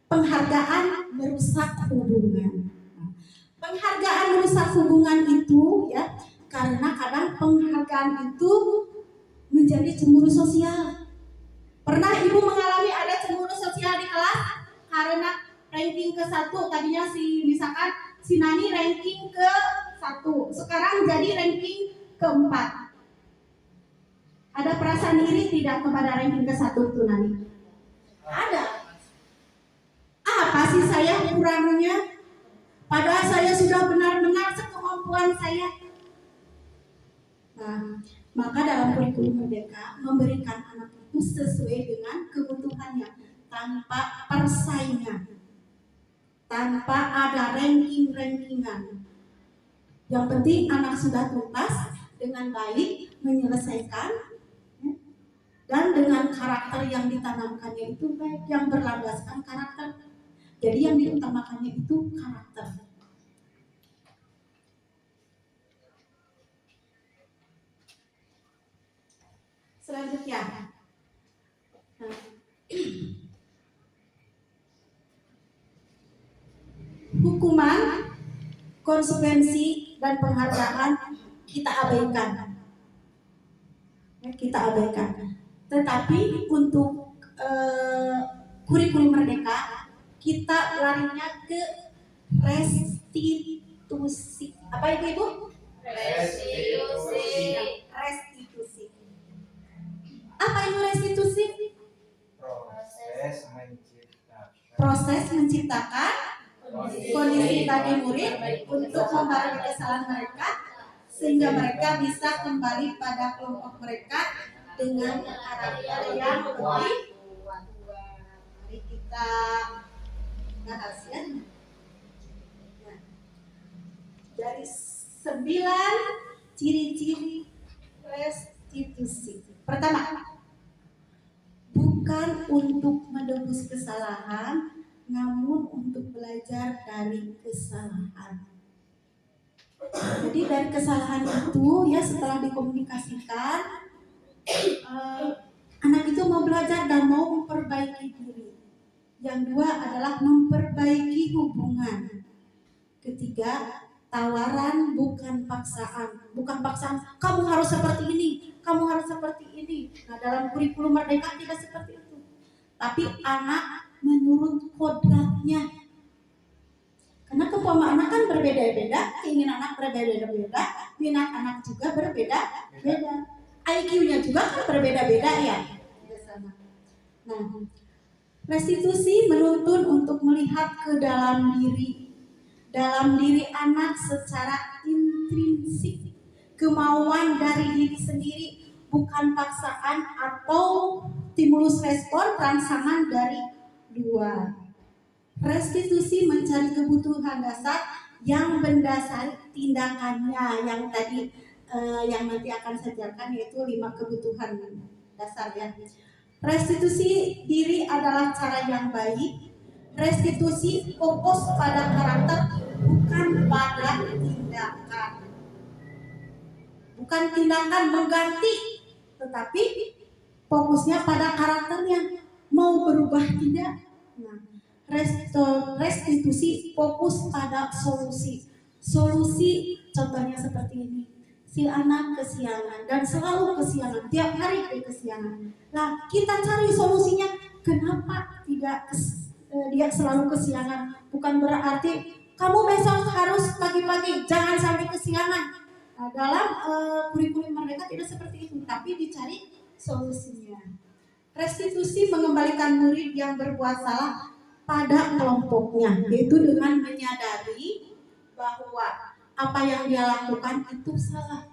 penghargaan merusak hubungan. Penghargaan merusak hubungan itu ya, karena kadang penghargaan itu menjadi cemburu sosial. Pernah ibu mengalami ada cemburu sosial di kelas karena ranking ke-1, tadinya misalkan si Nani ranking ke-1, sekarang jadi ranking ke-4. Ada perasaan iri tidak kepada ranking ke-1 itu Nani? Ada. Apa sih saya kurangnya? Padahal saya sudah benar-benar sekemampuan saya. Nah, maka dalam kurikulum merdeka memberikan anak itu sesuai dengan kebutuhannya, tanpa persaingan, tanpa ada ranking-rankingan. Yang penting anak sudah tuntas dengan baik menyelesaikan, dan dengan karakter yang ditanamkannya itu baik, yang berlandaskan karakter. Jadi yang diutamakannya itu karakter. Selanjutnya, Hukuman, konsekuensi, dan penghargaan kita abaikan. Kita abaikan. Tetapi untuk kurikulum merdeka kita larinya ke restitusi. Apa itu Ibu? Restitusi. Restitusi. Apa itu restitusi? Proses menciptakan kondisi bagi murid untuk membaharui kesalahan mereka sehingga mereka bisa kembali pada kelompok mereka dengan karakter yang lebih. Mari kita bahas ya. Nah, dari 9 ciri-ciri restitusi. Pertama, bukan untuk menebus kesalahan, namun untuk belajar dari kesalahan. Jadi dari kesalahan itu ya setelah dikomunikasikan, anak itu mau belajar dan mau memperbaiki diri. Yang dua adalah memperbaiki hubungan. Ketiga, tawaran bukan paksaan. Bukan paksaan, kamu harus seperti ini, kamu harus seperti ini. Nah dalam kurikulum merdeka tidak seperti itu. Tapi anak menurut kodratnya. Karena kemampuan anak kan berbeda-beda, keinginan anak berbeda-beda, minat anak juga berbeda-beda, IQ-nya juga kan berbeda-beda ya. Nah, restitusi menuntun untuk melihat ke dalam diri anak secara intrinsik, kemauan dari diri sendiri, bukan paksaan atau stimulus respon rangsangan dari luar. Restitusi mencari kebutuhan dasar yang mendasari tindakannya yang tadi yang nanti akan saya jelaskan, yaitu 5 kebutuhan dasar ya. Restitusi diri adalah cara yang baik. Restitusi fokus pada karakter bukan pada tindakan. Bukan tindakan mengganti, tetapi fokusnya pada karakternya, mau berubah tidak. Nah, restitusi fokus pada solusi. Solusi contohnya seperti ini. Si anak kesiangan dan selalu kesiangan, tiap hari kesiangan. Nah, kita cari solusinya. Kenapa tidak dia selalu kesiangan? Bukan berarti kamu besok harus pagi-pagi, jangan sampai kesiangan. Nah, dalam kurikulum merdeka tidak seperti itu, tapi dicari solusinya. Restitusi mengembalikan murid yang berbuat salah pada kelompoknya, yaitu dengan menyadari bahwa apa yang dia lakukan itu salah.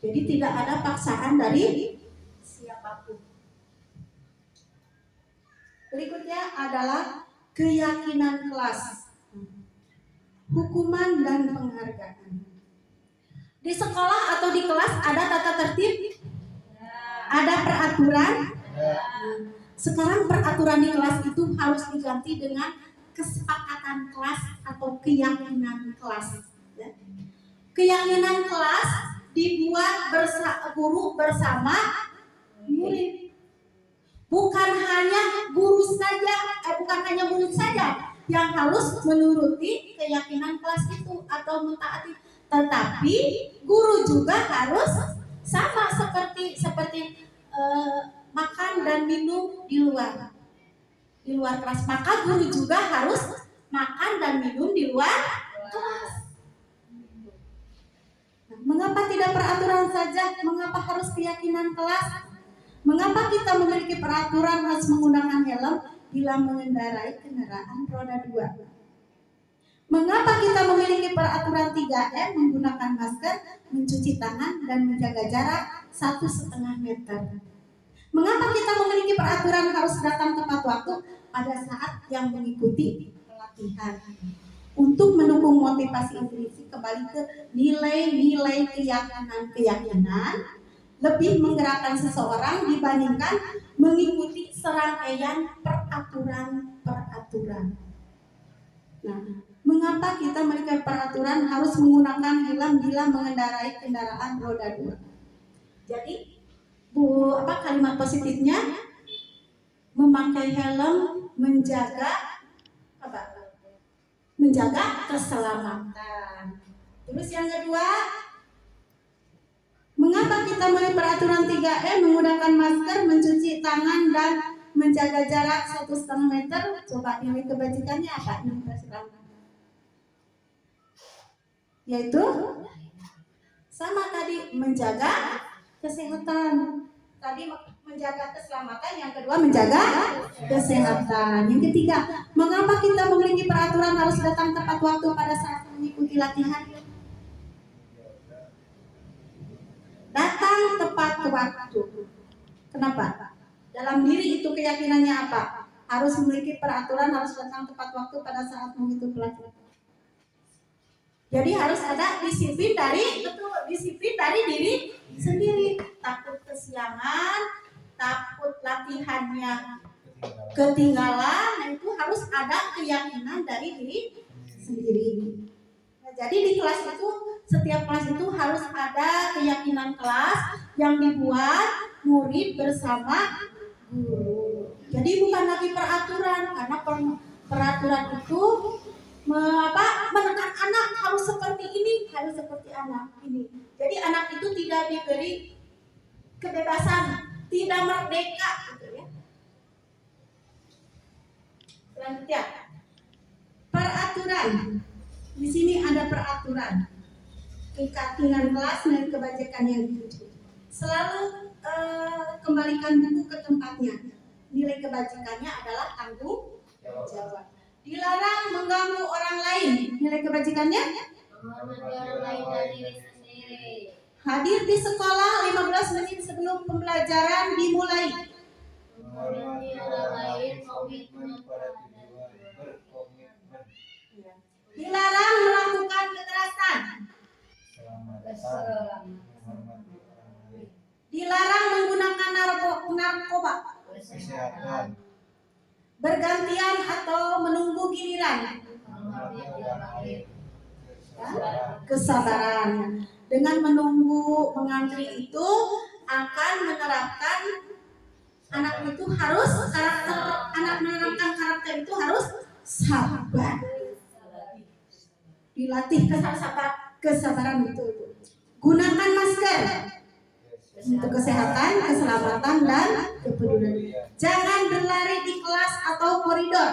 Jadi tidak ada paksaan dari siapapun. Berikutnya adalah keyakinan kelas, hukuman dan penghargaan. Di sekolah atau di kelas ada tata tertib, ada peraturan. Sekarang peraturan di kelas itu harus diganti dengan kesepakatan kelas atau keyakinan kelas. Keyakinan kelas dibuat guru bersama murid. Bukan hanya murid saja yang harus menuruti keyakinan kelas itu atau mentaati, tetapi guru juga harus sama seperti makan dan minum di luar kelas, maka guru juga harus makan dan minum di luar kelas. Nah, mengapa tidak peraturan saja? Mengapa harus keyakinan kelas? Mengapa kita memiliki peraturan harus menggunakan helm bila mengendarai kendaraan roda 2? Mengapa kita memiliki peraturan 3M, menggunakan masker, mencuci tangan, dan menjaga jarak 1,5 meter? Mengapa kita memiliki peraturan harus datang tepat waktu pada saat yang mengikuti pelatihan? Untuk mendukung motivasi intrinsik, kembali ke nilai-nilai keyakinan, lebih menggerakkan seseorang dibandingkan mengikuti serangkaian peraturan. Nah, mengapa kita memiliki peraturan harus menggunakan helm bila mengendarai kendaraan roda 2? Jadi kalimat positifnya, memakai helm, menjaga apa? Menjaga keselamatan. Terus yang kedua, mengapa kita mulai peraturan 3M menggunakan masker, mencuci tangan dan menjaga jarak 1,5 meter? Coba nilai kebajikannya apa? Ini persilakan. Yaitu sama tadi, menjaga kesehatan. Tadi menjaga keselamatan, yang kedua menjaga kesehatan. Yang ketiga, mengapa kita memiliki peraturan harus datang tepat waktu pada saat mengikuti latihan? Datang tepat waktu. Kenapa? Dalam diri itu keyakinannya apa? Harus memiliki peraturan harus datang tepat waktu pada saat mengikuti latihan. Jadi harus ada disiplin dari diri sendiri. Takut kesiangan, takut latihannya ketinggalan, nah itu harus ada keyakinan dari diri sendiri. Nah, jadi di kelas itu, setiap kelas itu harus ada keyakinan kelas yang dibuat murid bersama guru. Jadi bukan lagi peraturan, karena peraturan itu menekan anak harus seperti ini, harus seperti anak ini. Jadi anak itu tidak diberi kebebasan, tidak merdeka, gitu ya. Selanjutnya, peraturan. Di sini ada peraturan. Keyakinan kelas dan kebajikan yang dituju. Selalu kembalikan buku ke tempatnya. Nilai kebajikannya adalah tanggung jawab. Dilarang mengganggu orang lain. Nilai kebajikannya? Menghormati orang lain dan diri sendiri. Hadir di sekolah 15 menit sebelum pembelajaran dimulai. Menghormati orang lain, komitmen pada tujuan, berkomitmen. Dilarang melakukan kekerasan. Dilarang menggunakan narkoba. Kesehatan. Bergantian atau menunggu giliran. Menghormati orang lain. Kesabaran. Dengan menunggu mengantri itu akan menerapkan anak itu harus menerapkan karakter itu harus sabar. Dilatih kesabaran itu. Gunakan masker untuk kesehatan, keselamatan dan kepedulian. Jangan berlari di kelas atau koridor.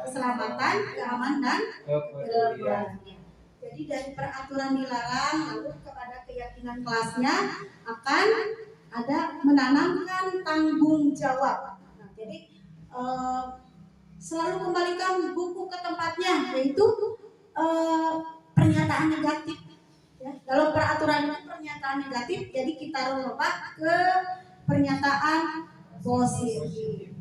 Keselamatan, keamanan dan kepedulian. Jadi dari peraturan dilarang lalu kepada keyakinan kelasnya akan ada menanamkan tanggung jawab. Nah, jadi selalu kembalikan buku ke tempatnya, yaitu pernyataan negatif. Ya, dalam peraturan itu pernyataan negatif, jadi kita rubah ke pernyataan positif.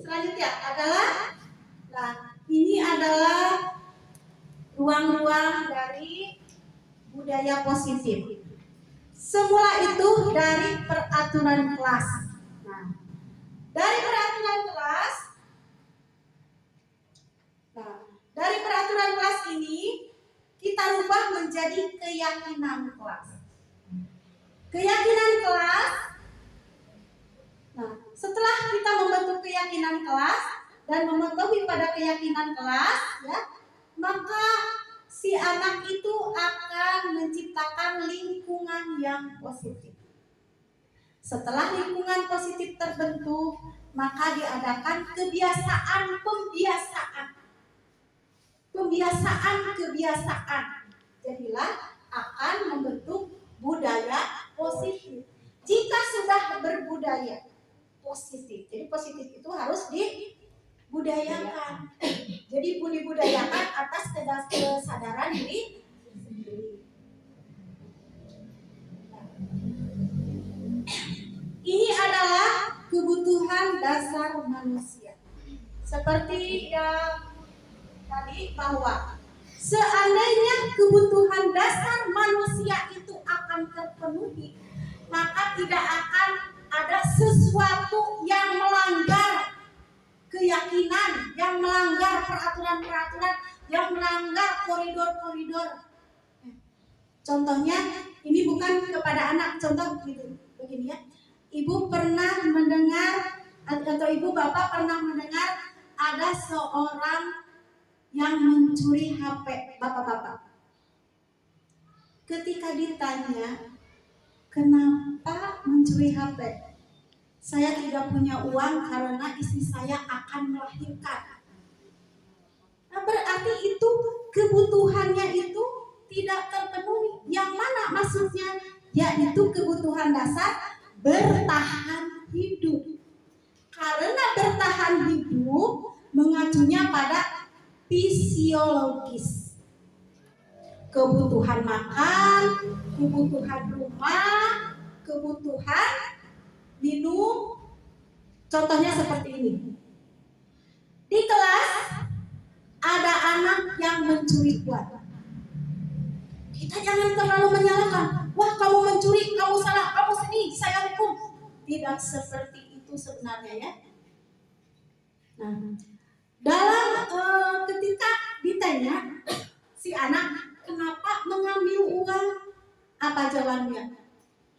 Selanjutnya adalah, nah ini adalah ruang-ruang dari budaya positif. Semula itu dari peraturan kelas. Nah, dari peraturan kelas, dari peraturan kelas ini kita rubah menjadi keyakinan kelas. Keyakinan kelas. Nah, setelah kita membentuk keyakinan kelas dan mematuhi pada keyakinan kelas, ya, maka si anak itu akan menciptakan lingkungan yang positif. Setelah lingkungan positif terbentuk, maka diadakan kebiasaan. Jadilah akan membentuk budaya positif. Jika sudah berbudaya positif, jadi positif itu harus dibudayakan. Jadi dibudayakan atas kesadaran diri sendiri. Ini adalah kebutuhan dasar manusia. Seperti yang tadi, bahwa seandainya kebutuhan dasar manusia itu akan terpenuhi, maka tidak akan ada sesuatu yang melanggar keyakinan, yang melanggar peraturan-peraturan, yang melanggar koridor-koridor. Contohnya, ini bukan kepada anak, contoh begini ya. ibu pernah mendengar atau ibu bapak pernah mendengar ada seorang yang mencuri HP bapak-bapak. Ketika ditanya, kenapa mencuri HP? Saya tidak punya uang karena istri saya akan melahirkan. Nah, berarti itu kebutuhannya itu tidak terpenuhi. Yang mana maksudnya? Yaitu kebutuhan dasar bertahan hidup. Karena bertahan hidup mengacunya pada fisiologis. Kebutuhan makan, kebutuhan rumah, kebutuhan minum. Contohnya seperti ini. Di kelas ada anak yang mencuri uang. Kita jangan terlalu menyalahkan. Wah, kamu mencuri, kamu salah, kamu sedih, saya hukum. Tidak seperti itu sebenarnya ya. Nah, dalam ketika ditanya si anak kenapa mengambil uang, apa jawabannya?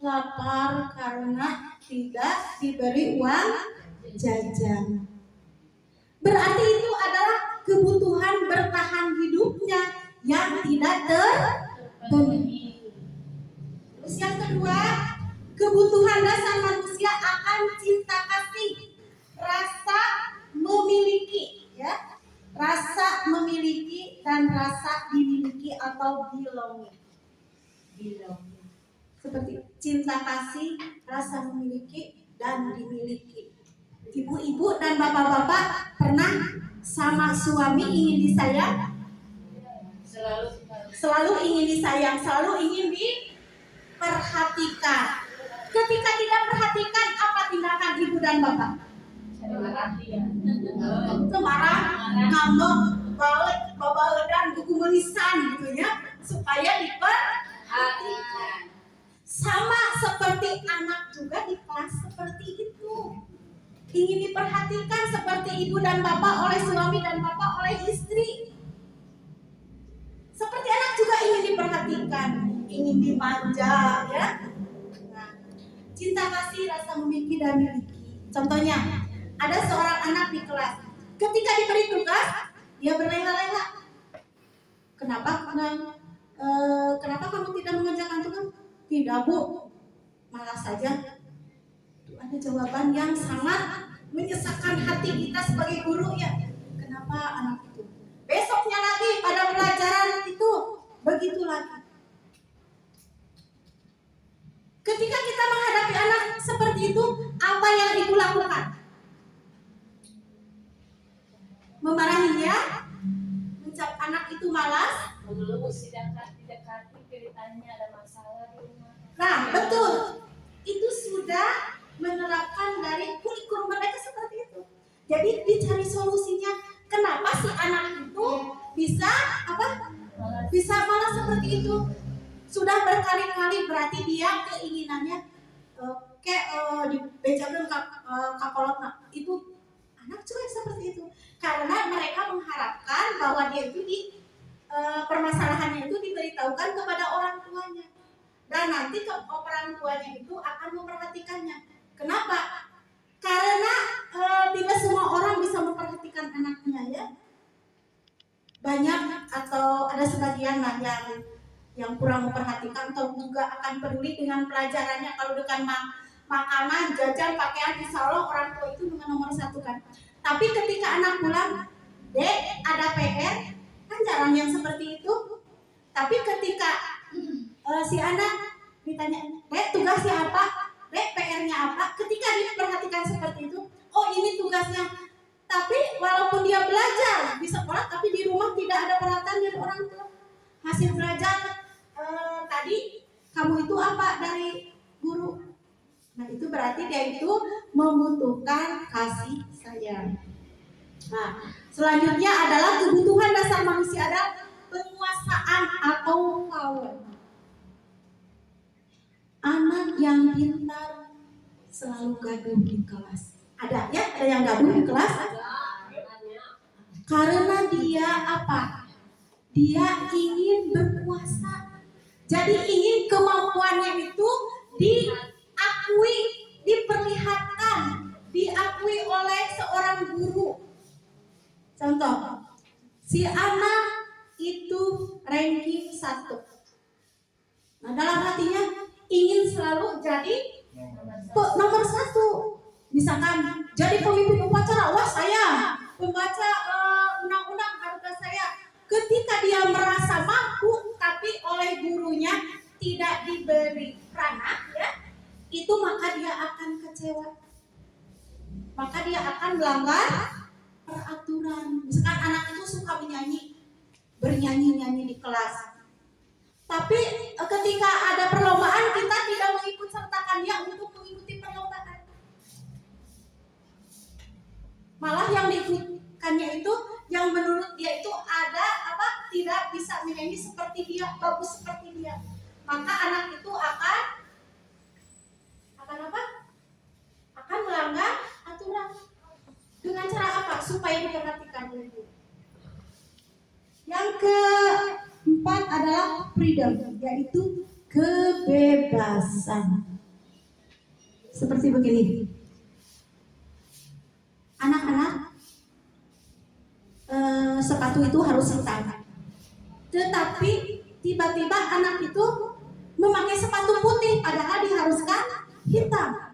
Lapar karena tidak diberi uang jajan. Berarti itu adalah kebutuhan bertahan hidupnya yang tidak terpenuhi. Terus yang kedua, kebutuhan dasar manusia akan cinta kasih, rasa memiliki, ya, rasa memiliki dan rasa dimiliki atau belonging. Seperti cinta kasih, rasa memiliki dan dimiliki. Ibu-ibu dan bapak-bapak pernah sama suami ingin disayang? Selalu ingin disayang, selalu ingin diperhatikan. Ketika tidak perhatikan, apa tindakan ibu dan bapak? Marah, ngambek, balik, bawa dan buku menisan gitu ya, supaya diperhatikan. Sama seperti anak juga di kelas seperti itu. Ingin diperhatikan seperti ibu dan bapak oleh suami dan bapak oleh istri. Seperti anak juga ingin diperhatikan, ingin dimanja, ya. Nah, cinta kasih, rasa memiliki dan miliki. Contohnya, ada seorang anak di kelas. Ketika diberi tugas, dia berleha-leha. Kenapa kamu tidak mengerjakan tugas? Tidak, Bu. Malas saja. Itu ada jawaban yang sangat menyesakkan hati kita sebagai guru ya. Kenapa anak itu? Besoknya lagi pada pelajaran itu begitu lagi. Ketika kita menghadapi anak seperti itu, apa yang ibu lakukan? Memarahinya, mencap anak itu malas. Didekati, ceritanya ada masalah di rumah. Nah, betul. Itu sudah menerapkan dari kurikulum mereka seperti itu. Jadi dicari solusinya. Kenapa si anak itu bisa malah seperti itu? Sudah berkali-kali berarti dia keinginannya di bejakan kakolotna itu anak juga seperti itu. Karena mereka mengharapkan bahwa dia itu permasalahannya itu diberitahukan kepada orang tuanya. Dan nanti orang tuanya itu akan memperhatikannya. Kenapa? Karena tidak semua orang bisa memperhatikan anaknya ya. Banyak atau ada sebagian lah yang kurang memperhatikan atau juga akan peduli dengan pelajarannya. Kalau dengan makanan, jajan, pakaian, insya Allah orang tua itu nomor satu kan. Tapi ketika anak pulang, Dek ada PR, kan jarang yang seperti itu. Tapi ketika si anak ditanya, Dek tugasnya apa? Dek PR-nya apa? Ketika diperhatikan seperti itu, oh ini tugasnya. Tapi walaupun dia belajar di sekolah, tapi di rumah tidak ada perhatian dari orang tua. Hasil belajar tadi kamu itu apa dari guru? Nah itu berarti dia itu membutuhkan kasih sayang. Nah selanjutnya adalah kebutuhan dasar manusia adalah penguasaan atau power. Anak yang pintar selalu gaduh di kelas. Ada ya? Ada yang gaduh di kelas? Karena dia apa? Dia ingin berkuasa. Jadi ingin kemampuannya itu diakui, dipercaya. diakui oleh seorang guru. Contoh, si anak itu ranking 1. Nah, dalam hatinya ingin selalu jadi nomor 1. Misalkan jadi pemimpin upacara, wah saya pembaca undang-undang harga saya. Ketika dia merasa mampu, tapi oleh gurunya tidak diberi ranah, ya, itu maka dia akan kecewa. Maka dia akan melanggar peraturan. Misalkan anak itu suka bernyanyi di kelas. Tapi ketika ada perlombaan, kita tidak mengikut sertakan dia untuk mengikuti perlombaan. Malah yang diikutkannya itu yang menurut dia itu tidak bisa menyanyi seperti dia, bagus seperti dia. Maka anak itu akan melanggar aturan. Dengan cara apa? Supaya diperhatikan oleh guru. Yang keempat adalah freedom, yaitu kebebasan. Seperti begini. Anak-anak sepatu itu harus hitam. Tetapi tiba-tiba anak itu memakai sepatu putih, padahal diharuskan hitam.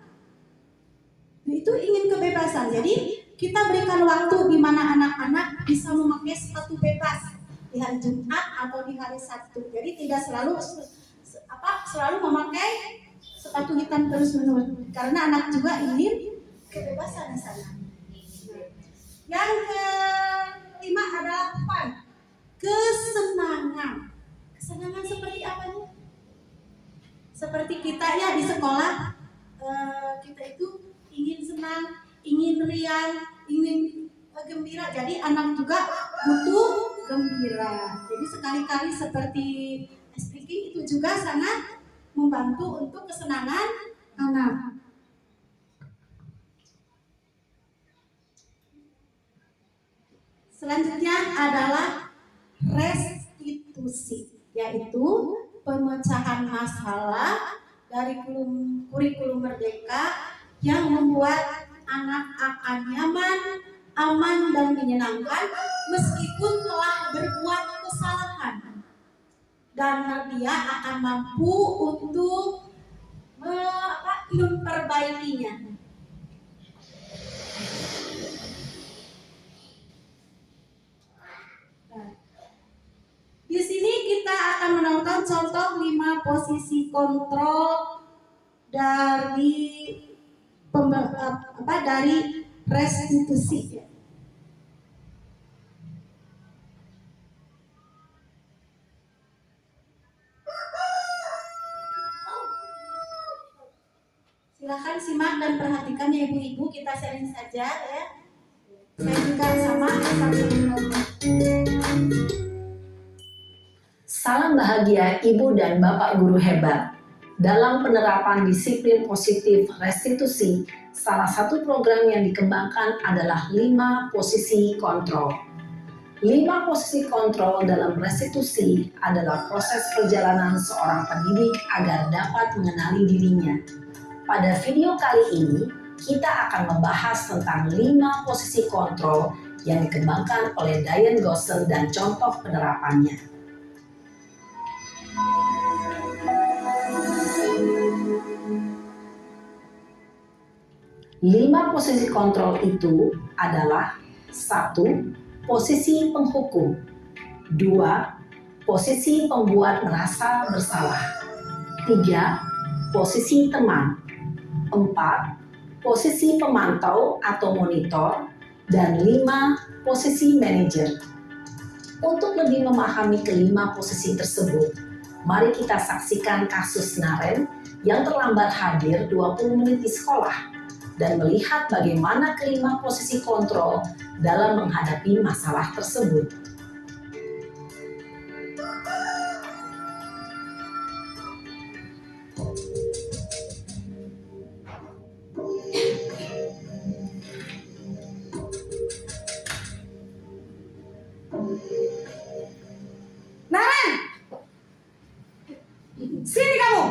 Itu ingin kebebasan. Jadi kita berikan waktu di mana anak-anak bisa memakai sepatu bebas di hari Jumat atau di hari Sabtu. Jadi tidak selalu memakai sepatu hitam terus-menerus. Karena anak juga ingin kebebasan di sana. Yang kelima adalah fun, kesenangan. Kesenangan seperti apa nih? Seperti kita ya di sekolah, kita itu ingin senang, ingin riang, ingin gembira. Jadi anak juga butuh gembira. Jadi sekali-kali seperti speaking itu juga sangat membantu untuk kesenangan anak. Selanjutnya adalah restitusi, yaitu pemecahan masalah dari kurikulum Merdeka yang membuat anak akan nyaman, aman, dan menyenangkan meskipun telah berbuat kesalahan. Dan dia akan mampu untuk memperbaikinya. Di sini kita akan menonton contoh 5 posisi kontrol dari restitusi. Silahkan simak dan perhatikan ya ibu-ibu, kita sharing saja ya. Saya juga sama. Salam bahagia Ibu dan Bapak Guru hebat. Dalam penerapan disiplin positif restitusi, salah satu program yang dikembangkan adalah 5 posisi kontrol. 5 posisi kontrol dalam restitusi adalah proses perjalanan seorang pendidik agar dapat mengenali dirinya. Pada video kali ini, kita akan membahas tentang 5 posisi kontrol yang dikembangkan oleh Diane Gossen dan contoh penerapannya. 5 posisi kontrol itu adalah 1. Posisi penghukum. 2. Posisi pembuat merasa bersalah. 3. Posisi teman. 4. Posisi pemantau atau monitor. Dan 5. Posisi manajer. Untuk lebih memahami kelima posisi tersebut, mari kita saksikan kasus Naren yang terlambat hadir 20 menit di sekolah dan melihat bagaimana kelima posisi kontrol dalam menghadapi masalah tersebut. Naren, sini kamu.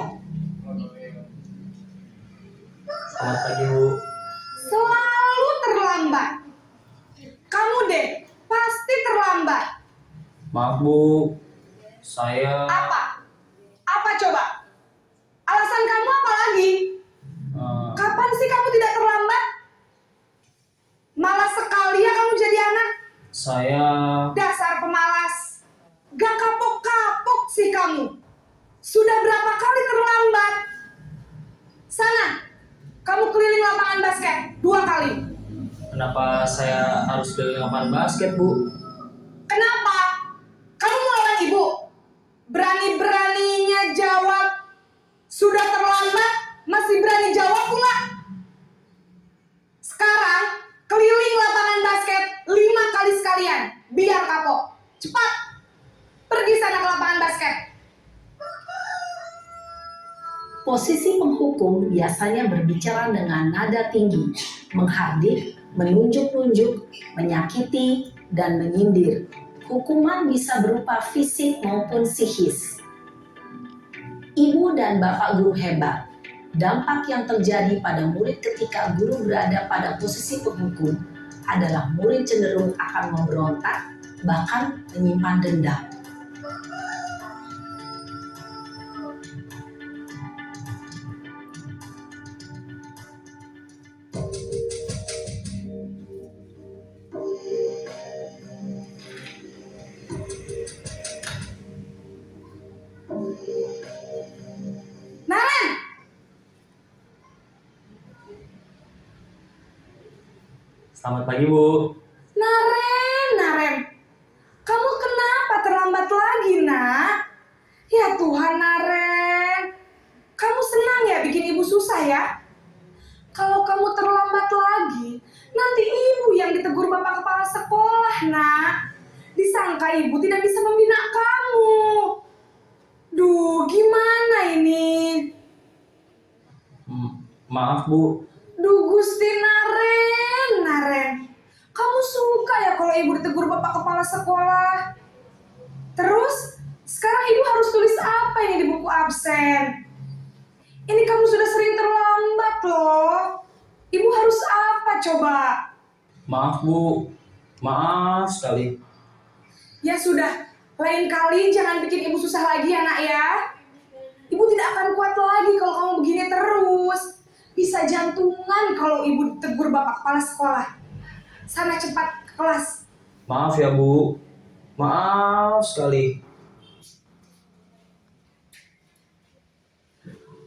Selamat pagi, Bu. Selamat terlambat? Maaf Bu, saya Apa? Apa coba? Alasan kamu apa lagi? eh, Kapan sih kamu tidak terlambat? Malas sekali ya kamu jadi anak. saya Dasar pemalas. Gak kapok-kapok sih kamu. Sudah berapa kali terlambat? Sana, kamu keliling lapangan basket 2 kali. kenapa saya harus keliling lapangan basket Bu? Kenapa? Kamu mau lawan ibu? Berani-beraninya jawab. Sudah terlambat, masih berani jawab pula. Sekarang, keliling lapangan basket 5 kali sekalian. Biar kapok. Cepat. Pergi sana ke lapangan basket. Posisi penghukum biasanya berbicara dengan nada tinggi, menghardik, menunjuk-nunjuk, menyakiti, dan menyindir. Hukuman bisa berupa fisik maupun psikis. Ibu dan bapak guru hebat. Dampak yang terjadi pada murid ketika guru berada pada posisi penghukum adalah murid cenderung akan memberontak, bahkan menyimpan dendam. Naren, Selamat pagi Bu. Naren. Kamu kenapa terlambat lagi, nak? Ya Tuhan, Naren. Kamu senang ya bikin ibu susah ya? Kalau kamu terlambat lagi, nanti ibu yang ditegur bapak kepala sekolah, nak. Disangka ibu tidak bisa membina kamu. Duh, gimana ini? Maaf Bu, Duh, Gusti Naren. Kamu suka ya kalau ibu ditegur bapak kepala sekolah? Terus, sekarang ibu harus tulis apa ini di buku absen? Ini kamu sudah sering terlambat loh. Ibu harus apa coba? maaf Bu, maaf sekali. Ya sudah, lain kali jangan bikin ibu susah lagi ya nak ya. Ibu tidak akan kuat lagi kalau kamu begini terus. Bisa jantungan kalau ibu ditegur bapak kepala sekolah. Sana cepat ke kelas. Maaf ya Bu, maaf sekali.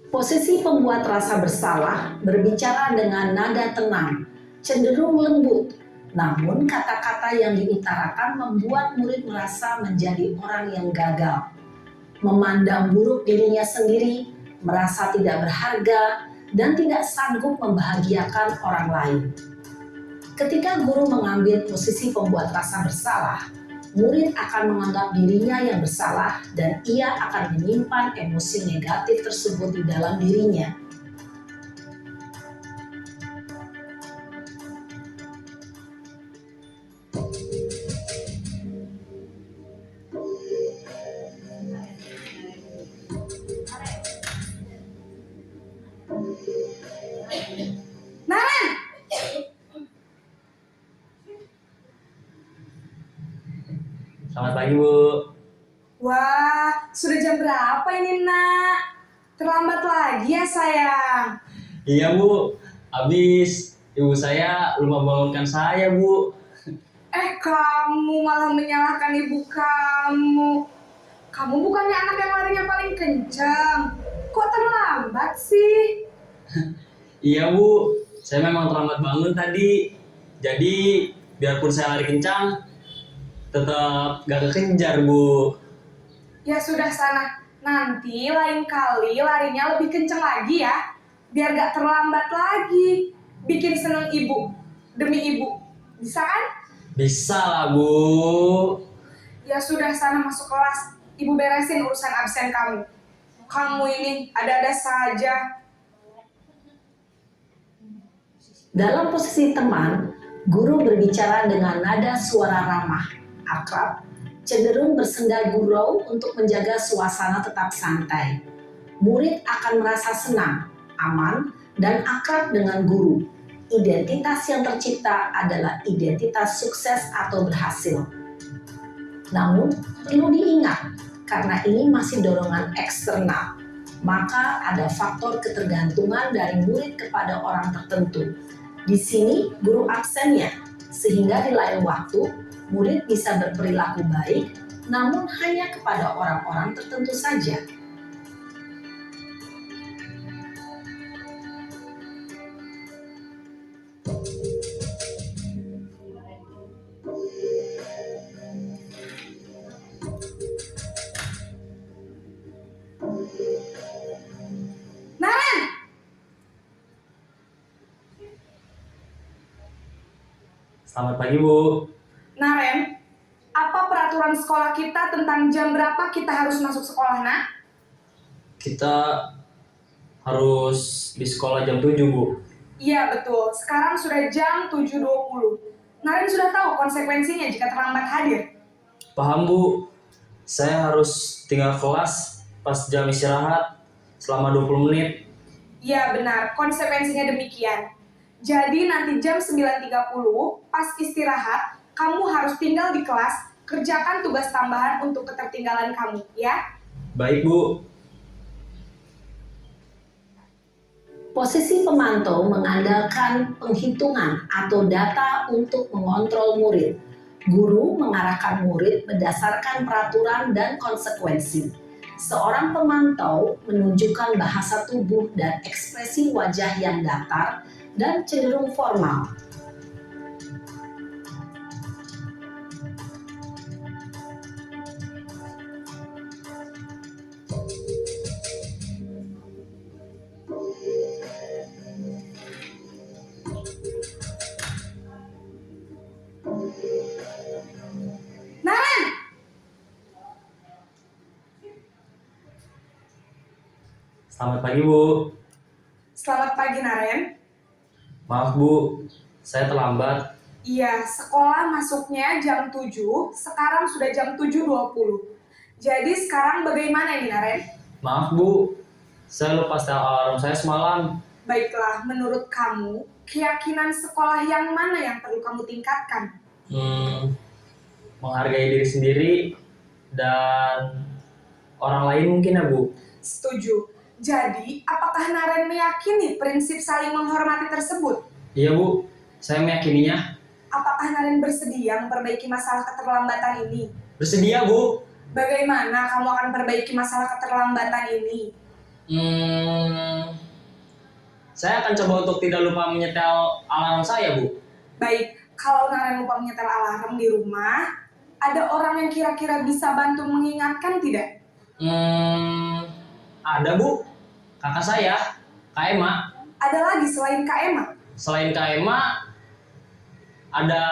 Posisi pembuat rasa bersalah berbicara dengan nada tenang, cenderung lembut. Namun kata-kata yang diutarakan membuat murid merasa menjadi orang yang gagal, memandang buruk dirinya sendiri, merasa tidak berharga, dan tidak sanggup membahagiakan orang lain. Ketika guru mengambil posisi pembuat rasa bersalah, murid akan menganggap dirinya yang bersalah dan ia akan menyimpan emosi negatif tersebut di dalam dirinya. Naren, Selamat pagi Bu. wah sudah jam berapa ini nak? Terlambat lagi ya sayang. Iya Bu, habis ibu saya lupa bangunkan saya Bu. Kamu malah menyalahkan ibu kamu. Kamu bukannya anak yang larinya paling kencang. Kok terlambat sih? Iya Bu, saya memang terlambat bangun tadi. Jadi biarpun saya lari kencang, tetap gak kekejar Bu. Ya sudah sana. Nanti lain kali larinya lebih kencang lagi ya. Biar gak terlambat lagi. Bikin seneng ibu. Demi ibu. Bisa kan? Bisa lah Bu. Ya sudah sana masuk kelas. Ibu beresin urusan absen kamu. Kamu ini ada-ada saja. Dalam posisi teman, guru berbicara dengan nada suara ramah, akrab, cenderung bersenda gurau untuk menjaga suasana tetap santai. Murid akan merasa senang, aman, dan akrab dengan guru. Identitas yang tercipta adalah identitas sukses atau berhasil. Namun, perlu diingat, karena ini masih dorongan eksternal, maka ada faktor ketergantungan dari murid kepada orang tertentu. Di sini, guru absennya, sehingga di lain waktu, murid bisa berperilaku baik, namun hanya kepada orang-orang tertentu saja. Naren, Selamat pagi, Bu. Naren, apa peraturan sekolah kita tentang jam berapa kita harus masuk sekolah, nak? Kita harus di sekolah jam 7, Bu. Iya betul, sekarang sudah jam 7.20. Naren sudah tahu konsekuensinya jika terlambat hadir. Paham, Bu. Saya harus tinggal kelas pas jam istirahat selama 20 menit. Iya benar, konsekuensinya demikian. Jadi nanti jam 9.30 pas istirahat, kamu harus tinggal di kelas, kerjakan tugas tambahan untuk ketertinggalan kamu, ya. Baik, Bu. Posisi pemantau mengandalkan penghitungan atau data untuk mengontrol murid. Guru mengarahkan murid berdasarkan peraturan dan konsekuensi. Seorang pemantau menunjukkan bahasa tubuh dan ekspresi wajah yang datar dan cenderung formal. Naren, Selamat pagi, Bu. selamat pagi Naren. Maaf, Bu. Saya terlambat. Iya, sekolah masuknya jam 7, sekarang sudah jam 7.20. Jadi sekarang bagaimana ini Naren? Maaf, Bu. Saya lupa setel alarm saya semalam. Baiklah, menurut kamu, keyakinan sekolah yang mana yang perlu kamu tingkatkan? Menghargai diri sendiri dan orang lain mungkin ya, Bu. Setuju. Jadi, apakah Naren meyakini prinsip saling menghormati tersebut? Iya, Bu. Saya meyakininya. Apakah Naren bersedia memperbaiki masalah keterlambatan ini? Bersedia, Bu. Bagaimana kamu akan perbaiki masalah keterlambatan ini? Saya akan coba untuk tidak lupa menyetel alarm saya, Bu. Baik, kalau Naren lupa menyetel alarm di rumah, ada orang yang kira-kira bisa bantu mengingatkan tidak? Ada, Bu. Kakak saya, Kak Emma. Ada lagi selain Kak Emma? Selain Kak Emma, ada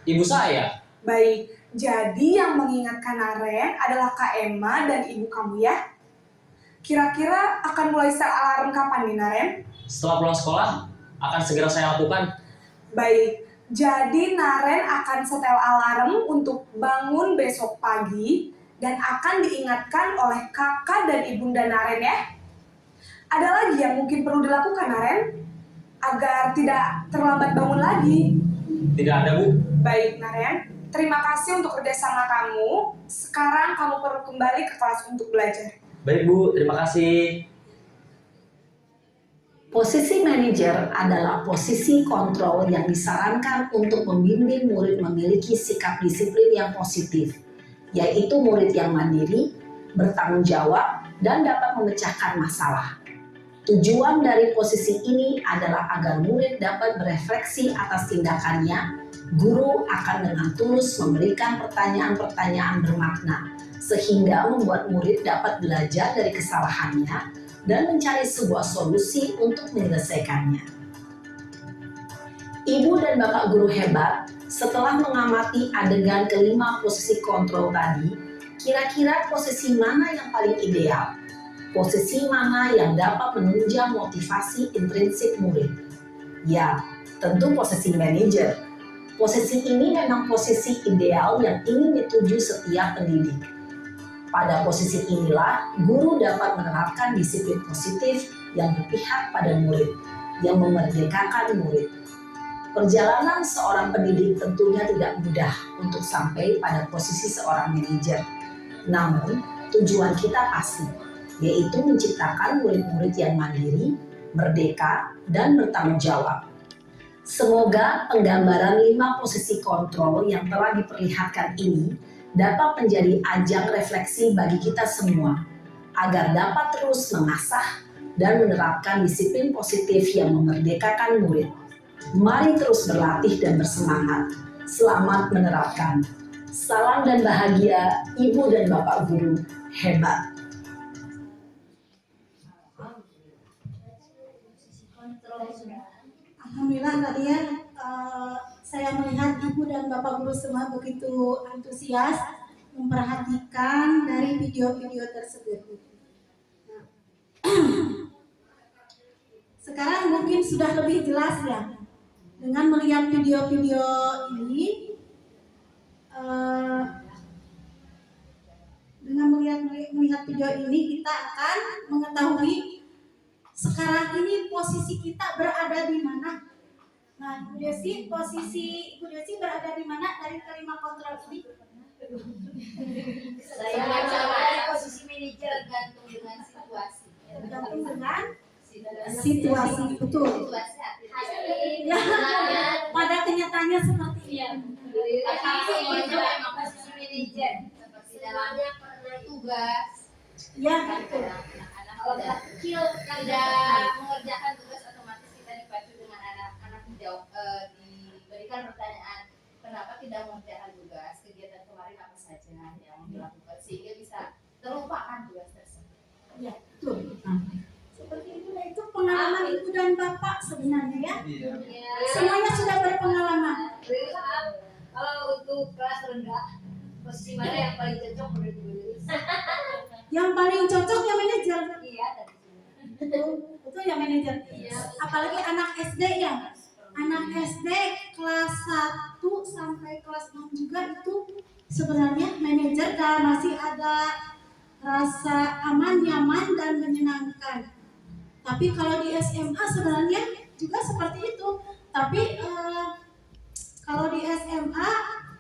ibu saya. Baik, jadi yang mengingatkan Naren adalah Kak Emma dan ibu kamu ya? Kira-kira akan mulai setel alarm kapan nih Naren? Setelah pulang sekolah, akan segera saya lakukan. Baik, jadi Naren akan setel alarm untuk bangun besok pagi dan akan diingatkan oleh kakak dan ibunda Naren ya. Ada lagi yang mungkin perlu dilakukan Naren agar tidak terlambat bangun lagi. Tidak ada, Bu. Baik Naren, terima kasih untuk kerjasama kamu. Sekarang kamu perlu kembali ke kelas untuk belajar. Baik, Bu. Terima kasih. Posisi manajer adalah posisi kontrol yang disarankan untuk membimbing murid memiliki sikap disiplin yang positif, yaitu murid yang mandiri, bertanggung jawab, dan dapat memecahkan masalah. Tujuan dari posisi ini adalah agar murid dapat berefleksi atas tindakannya. Guru akan dengan tulus memberikan pertanyaan-pertanyaan bermakna, sehingga membuat murid dapat belajar dari kesalahannya dan mencari sebuah solusi untuk menyelesaikannya. Ibu dan bapak guru hebat, setelah mengamati adegan kelima posisi kontrol tadi, kira-kira posisi mana yang paling ideal? Posisi mana yang dapat menunjang motivasi intrinsik murid? Ya, tentu posisi manajer. Posisi ini memang posisi ideal yang ingin dituju setiap pendidik. Pada posisi inilah, guru dapat menerapkan disiplin positif yang berpihak pada murid, yang memerdekakan murid. Perjalanan seorang pendidik tentunya tidak mudah untuk sampai pada posisi seorang manajer. Namun, tujuan kita pasti, yaitu menciptakan murid-murid yang mandiri, merdeka, dan bertanggung jawab. Semoga penggambaran 5 posisi kontrol yang telah diperlihatkan ini dapat menjadi ajang refleksi bagi kita semua, agar dapat terus mengasah dan menerapkan disiplin positif yang memerdekakan murid. Mari terus berlatih dan bersemangat. Selamat menerapkan. Salam dan bahagia, Ibu dan Bapak Guru hebat. Alhamdulillah tadi ya, saya melihat Ibu dan Bapak Guru semua begitu antusias memperhatikan dari video-video tersebut. Sekarang mungkin sudah lebih jelas ya, dengan melihat video-video ini, dengan melihat video ini kita akan mengetahui sekarang ini posisi kita berada di mana. Nah, Ibu Desi, posisi Ibu Desi berada di mana dari kelima kontrol ini? Saya posisi manajer gantung dengan situasi. Tergantung dengan situasi, betul. Situasi hati. Ya, pada kenyataannya seperti ini. Tapi itu memang posisi manajer. Seperti dalamnya pernah tugas. Ya, betul. Anak-anak kalau kecil tidak mengerjakan tugas, otomatis kita dipacu dengan anak-anak diberikan pertanyaan, kenapa tidak mengerjakan tugas, kegiatan kemarin apa saja yang dilakukan, sehingga bisa terlupakan tugas tersebut. Ya, betul. Seperti itu, nah, itu pengalaman Ibu dan Bapak sebenarnya ya. Semuanya sudah berpengalaman. Kalau untuk kelas rendah, posisi mana yang paling cocok menurut Bu Lilis? Yang paling cocok ya manajer. Iya, tadi. Betul ya manajer. Apalagi anak SD ya. Anak SD kelas 1 sampai kelas 6 juga itu sebenarnya manajer dan masih ada rasa aman, nyaman, dan menyenangkan. Tapi kalau di SMA sebenarnya juga seperti itu. Tapi kalau di SMA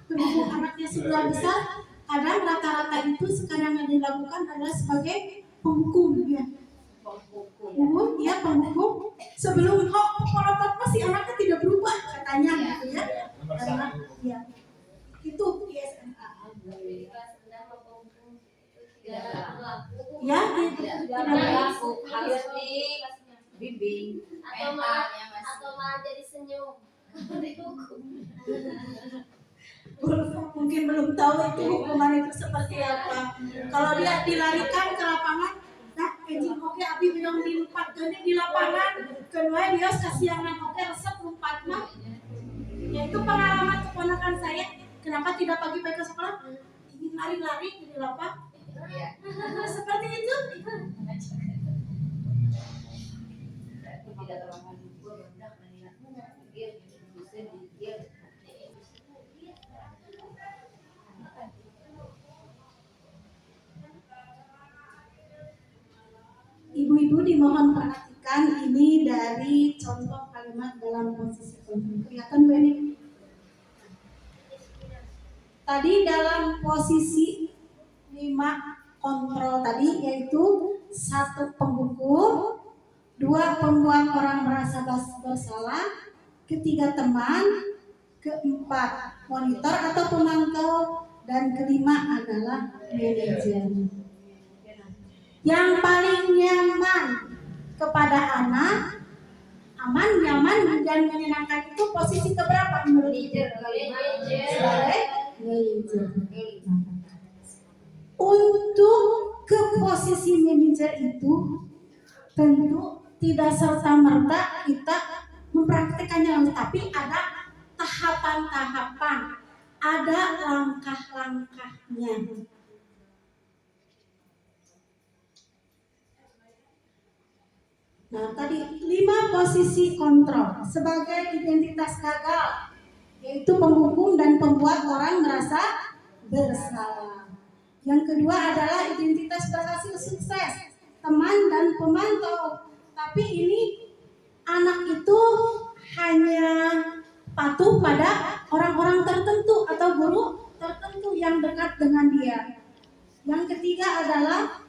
berhubung anaknya sudah besar, kadang rata-rata itu sekarang yang dilakukan adalah sebagai penghukum ya. Ya penghukum. Sebelum pokok masih anaknya tidak berubah katanya gitu ya. Karena ya itu di SMA. Ya, tidak berlaku. Harus dibimbing atau malah jadi senyum. Mungkin belum tahu itu hukuman itu seperti apa. Kalau dia dilarikan ke lapangan, nah anjing oke abi bilang dilumpat gini di lapangan, kedua dia kasihangan oke resep lumpat mah. Ya itu pengalaman keponakan saya. Kenapa tidak pagi-pagi ke sekolah? Ingin lari-lari di lapangan. Seperti itu. tidak terlalu rendah menilai dia bisa dia Ibu-ibu dimohon perhatikan ini dari contoh kalimat dalam posisi kontrol. Kelihatan Bu ini? Tadi dalam posisi 5 kontrol tadi yaitu 1 penghukum, 2 pembuat orang merasa bersalah, 3 teman, 4 monitor atau pemantau, dan 5 adalah manajer. Yang paling nyaman kepada anak, aman, nyaman, dan menyenangkan itu posisi keberapa menurut Ibu? Sebagai manajer. Untuk ke posisi manajer itu tentu tidak serta-merta kita mempraktekannya, tapi ada tahapan-tahapan, ada langkah-langkahnya. Nah, tadi 5 posisi kontrol sebagai identitas gagal, yaitu penghukum dan pembuat orang merasa bersalah. Yang kedua adalah identitas berhasil sukses, teman dan pemantau. Tapi ini anak itu hanya patuh pada orang-orang tertentu atau guru tertentu yang dekat dengan dia. Yang ketiga adalah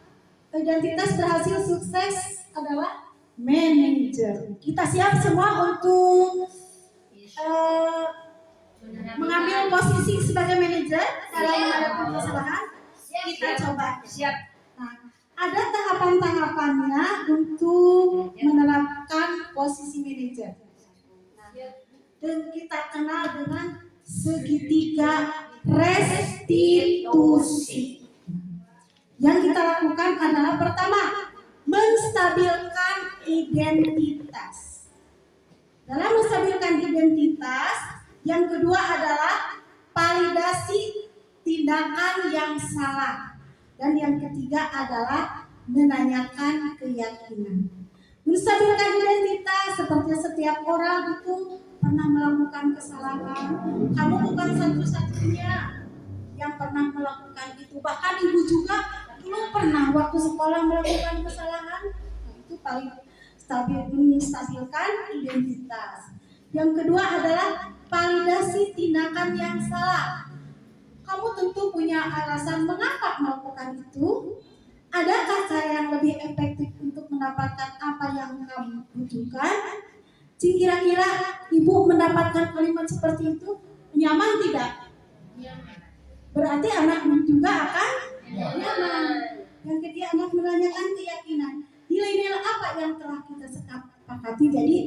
identitas berhasil sukses adalah manajer. Kita siap semua untuk mengambil posisi sebagai manajer dalam menghadapi kesalahan? Kita coba. Siap. Nah, ada tahapan-tahapannya untuk menerapkan posisi manajer. Dan kita kenal dengan segitiga restitusi. Yang kita lakukan adalah pertama, menstabilkan identitas. Dalam menstabilkan identitas, yang kedua adalah validasi tindakan yang salah. Dan yang ketiga adalah menanyakan keyakinan. Menstabilkan identitas seperti setiap orang itu pernah melakukan kesalahan. Kamu bukan satu-satunya yang pernah melakukan itu. Bahkan ibu juga dulu pernah waktu sekolah melakukan kesalahan. Itu paling menstabilkan identitas. Yang kedua adalah validasi tindakan yang salah. Kamu tentu punya alasan mengapa melakukan itu. Adakah cara yang lebih efektif untuk mendapatkan apa yang kamu butuhkan? Kira-kira ibu mendapatkan kalimat seperti itu nyaman tidak? Berarti anak juga akan nyaman. Yang ketiga, anak menanyakan keyakinan. Nilai-nilai apa yang telah kita sepakati? Jadi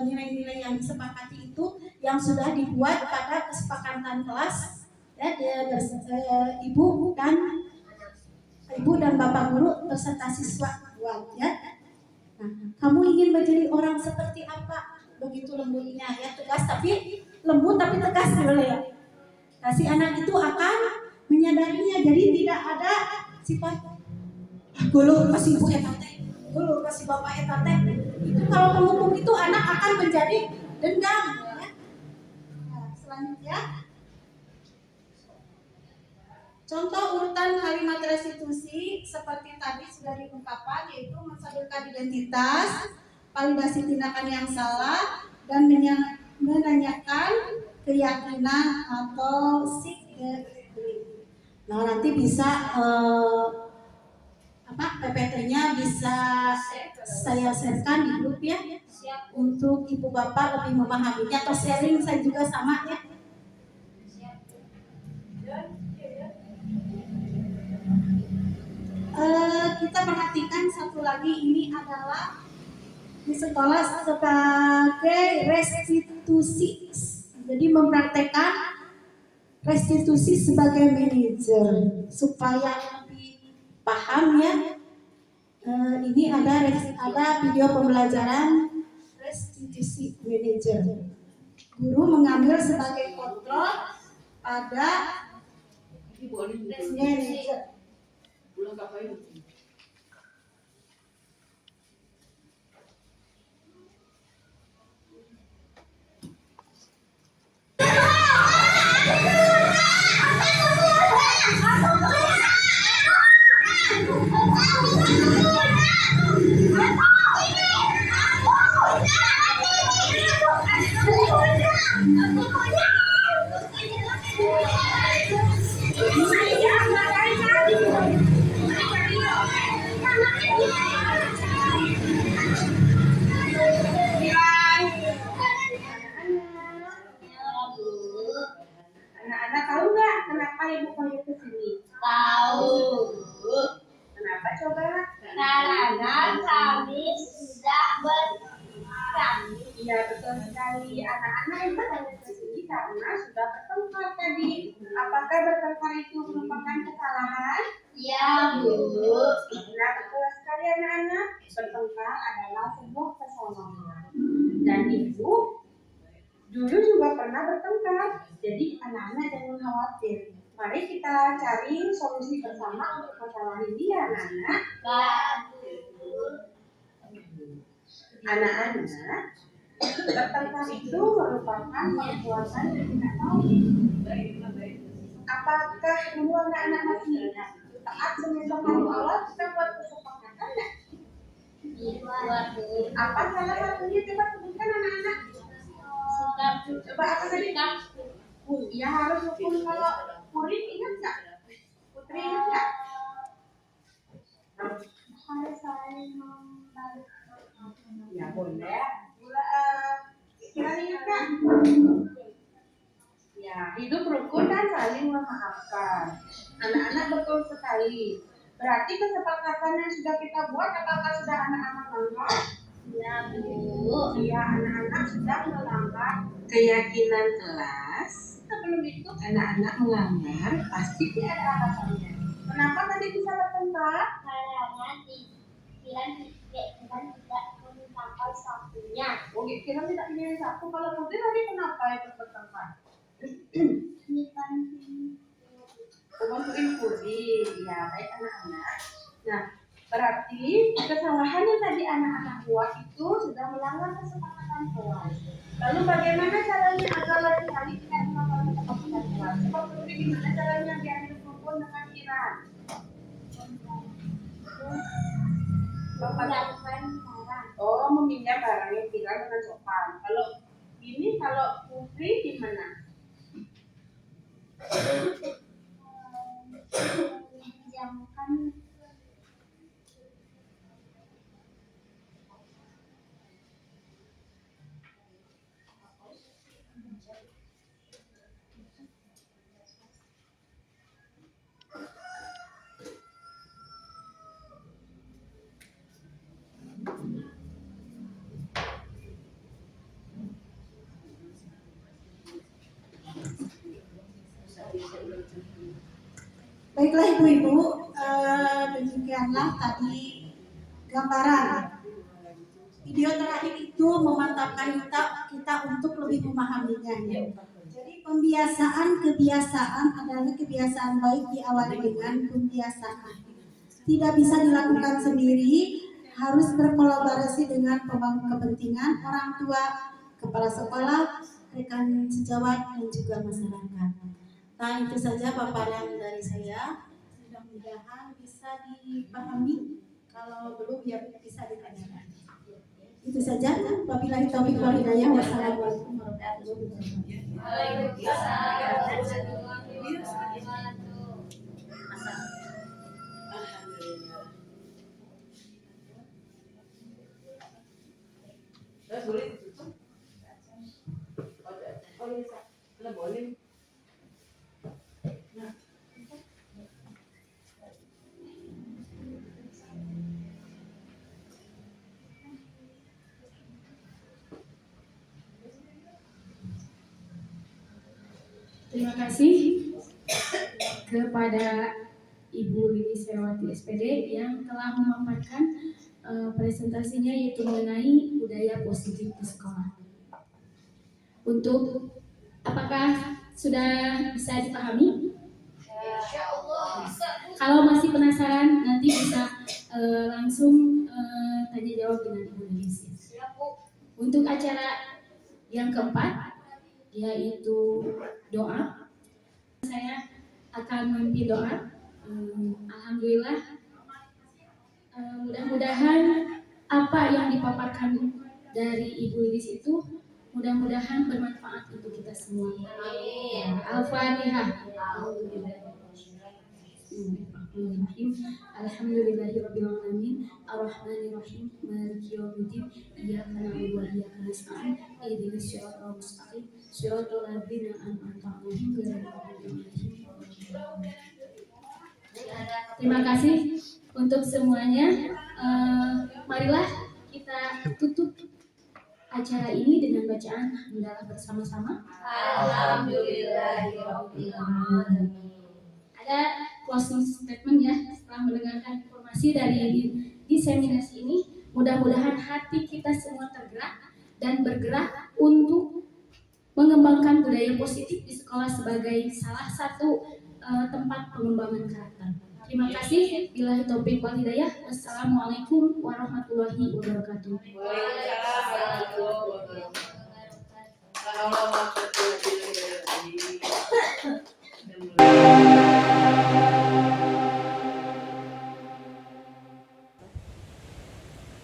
nilai-nilai yang disepakati itu yang sudah dibuat pada kesepakatan kelas ya, ibu dan bapak guru beserta siswa buat ya. Nah, kamu ingin menjadi orang seperti apa? Begitu lembutnya ya, tegas tapi lembut tapi tegas boleh ya. Nah, si anak itu akan menyadarinya. Jadi tidak ada sifat gulu kasih ibu etate, gulu kasih bapak etate. Itu kalau penghukum itu anak akan menjadi dendam ya. Nah, selanjutnya contoh urutan kalimat restitusi seperti tadi sudah diungkapkan, yaitu menstabilkan identitas, validasi tindakan yang salah, dan menanyakan keyakinan atau security. Nah, nanti bisa PPT-nya bisa saya share-kan di grup ya, untuk ibu bapak lebih memahaminya, atau sharing saya juga sama ya. Kita perhatikan satu lagi, ini adalah di sekolah sebagai restitusi. Jadi mempraktekkan restitusi sebagai manajer supaya lebih paham ya. Ini ada video pembelajaran restitusi manajer. Guru mengambil sebagai kontrol pada manajer. Anak-anak tahu nggak kenapa ibu panggil ke sini? Tahu. Kenapa coba? Karena kami sudah berkami. Iya betul sekali. Anak-anak itu panggil ke sini karena sudah bertengkar tadi. Apakah bertengkar itu merupakan kesalahan? Ya, Bu. Nah, betul sekali anak-anak. Bertengkar adalah sebuah kesalahan. Dan ibu dulu juga pernah bertengkar. Jadi anak-anak jangan khawatir. Mari kita cari solusi bersama untuk masalah ini ya anak-anak. Anak-anak, bertengkar itu merupakan perbuatan yang tidak baik. Apakah dulu anak-anak masih ingat saat semester awal kita buat kesepakatan enggak? Apa salah satunya, coba sebutkan anak-anak. Coba apa tadi? Ya harus rukun. Kalau Purim ingat nggak? Putri ingat nggak? Harus saling membalikkan. Ya boleh. Kira ingat nggak? Ya, hidup rukun dan saling memaafkan. Anak-anak betul sekali. Berarti kesepakatan yang sudah kita buat, apakah sudah anak-anak langgar? Ya, Bu. Iya, anak-anak sudah melanggar keyakinan kelas. Sebelum itu anak-anak melanggar, pasti tidak ada alasannya. Kenapa tadi bisa bertengkar? Karena kita tidak mencapai satunya. Oh, kira tidak punya satu. Kalau putih tadi kenapa itu bertengkar? Bukan Bantuin Puri, ya baik anak-anak. Nah, berarti kesalahan yang tadi anak-anak buat itu sudah melanggar kesepakatan kelas. Lalu bagaimana caranya agar lain-kali tidak melanggar kesepakatan kelas? Coba Puri, gimana caranya biar hidup rukun dengan Kiran? melakukan saran. Oh, meminjam barangnya Kiran dengan sopan. Kalau ini, kalau Putri gimana? Meminjamkan Baiklah ibu-ibu, demikianlah tadi gambaran. Video terakhir itu memantapkan kita untuk lebih memahaminya. Jadi kebiasaan adalah kebiasaan baik diawali dengan pembiasaan. Tidak bisa dilakukan sendiri, harus berkolaborasi dengan pemangku kepentingan, orang tua, kepala sekolah, rekan sejawat, dan juga masyarakat. Nah, itu saja paparan dari saya. Mudah-mudahan bisa dipahami. Kalau belum ya bisa ditanyakan. Itu saja. Wabillahi taufiq wal hidayah. Wassalamualaikum warahmatullahi wabarakatuh. Waalaikumsalam warahmatullahi wabarakatuh. Terima kasih kepada Ibu Lilis Ferawati SPD yang telah memaparkan presentasinya yaitu mengenai budaya positif di sekolah. Untuk apakah sudah bisa dipahami? Kalau masih penasaran nanti bisa langsung tanya jawab dengan Ibu Lilis. Untuk acara yang keempat yaitu doa, saya akan memimpin doa. Alhamdulillah, mudah-mudahan apa yang dipaparkan dari Ibu Lilis itu mudah-mudahan bermanfaat untuk kita semua. Al-Fatihah. Alhamdulillahirabbil alamin arrahmanir rahim maliki yaumiddin iyyaka na'budu wa iyyaka nasta'in ihdinas siratal mustaqim siratal ladzina an'amta 'alaihim ghairil maghdubi 'alaihim. Terima kasih untuk semuanya. Marilah kita tutup acara ini dengan bacaan hamdalah bersama-sama. Alhamdulillahirabbil alamin. Ada closing statement ya setelah mendengarkan informasi dari diseminasi ini. Mudah-mudahan hati kita semua tergerak dan bergerak untuk mengembangkan budaya positif di sekolah sebagai salah satu tempat pengembangan karakter. Terima kasih. Billahi taufiq wal hidayah. Wassalamualaikum warahmatullahi wabarakatuh.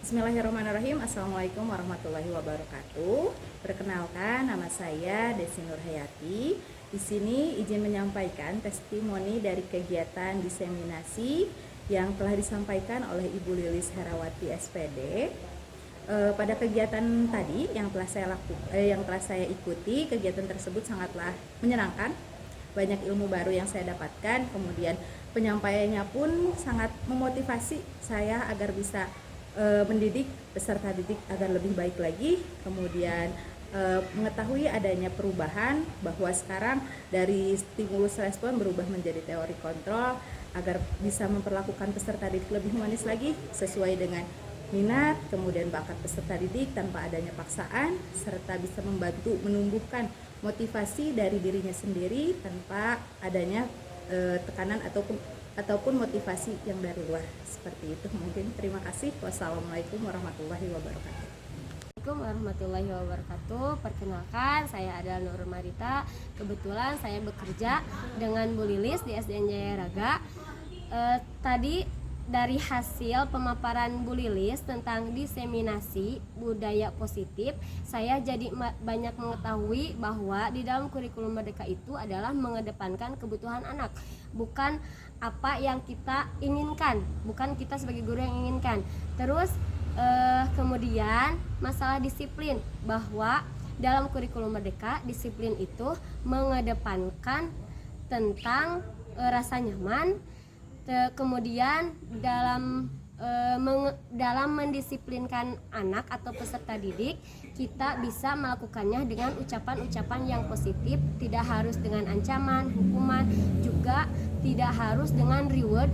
Bismillahirrahmanirrahim. Assalamualaikum warahmatullahi wabarakatuh. Perkenalkan, nama saya Desi Nurhayati. Di sini izin menyampaikan testimoni dari kegiatan diseminasi yang telah disampaikan oleh Ibu Lilis Herawati SPD. Pada kegiatan tadi yang telah saya ikuti, kegiatan tersebut sangatlah menyenangkan. Banyak ilmu baru yang saya dapatkan. Kemudian penyampaiannya pun sangat memotivasi saya agar bisa mendidik peserta didik agar lebih baik lagi, kemudian mengetahui adanya perubahan bahwa sekarang dari stimulus respon berubah menjadi teori kontrol agar bisa memperlakukan peserta didik lebih humanis lagi sesuai dengan minat, kemudian bakat peserta didik tanpa adanya paksaan, serta bisa membantu menumbuhkan motivasi dari dirinya sendiri tanpa adanya tekanan ataupun motivasi yang dari luar. Seperti itu mungkin. Terima kasih. Wassalamualaikum warahmatullahi wabarakatuh. Assalamualaikum warahmatullahi wabarakatuh. Perkenalkan, saya adalah Nur Marita. Kebetulan saya bekerja dengan Bu Lilis di SDN Jaya Raga. Tadi dari hasil pemaparan Bu Lilis tentang diseminasi budaya positif, saya jadi banyak mengetahui bahwa di dalam kurikulum Merdeka itu adalah mengedepankan kebutuhan anak, bukan apa yang kita inginkan, bukan kita sebagai guru yang inginkan. Terus kemudian masalah disiplin, bahwa dalam kurikulum Merdeka disiplin itu mengedepankan tentang rasa nyaman. Kemudian dalam mendisiplinkan anak atau peserta didik, kita bisa melakukannya dengan ucapan-ucapan yang positif, tidak harus dengan ancaman, hukuman, juga tidak harus dengan reward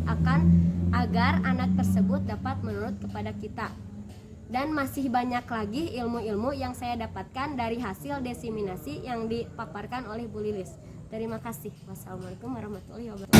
agar anak tersebut dapat menurut kepada kita. Dan masih banyak lagi ilmu-ilmu yang saya dapatkan dari hasil diseminasi yang dipaparkan oleh Bu Lilis. Terima kasih. Wassalamualaikum warahmatullahi wabarakatuh.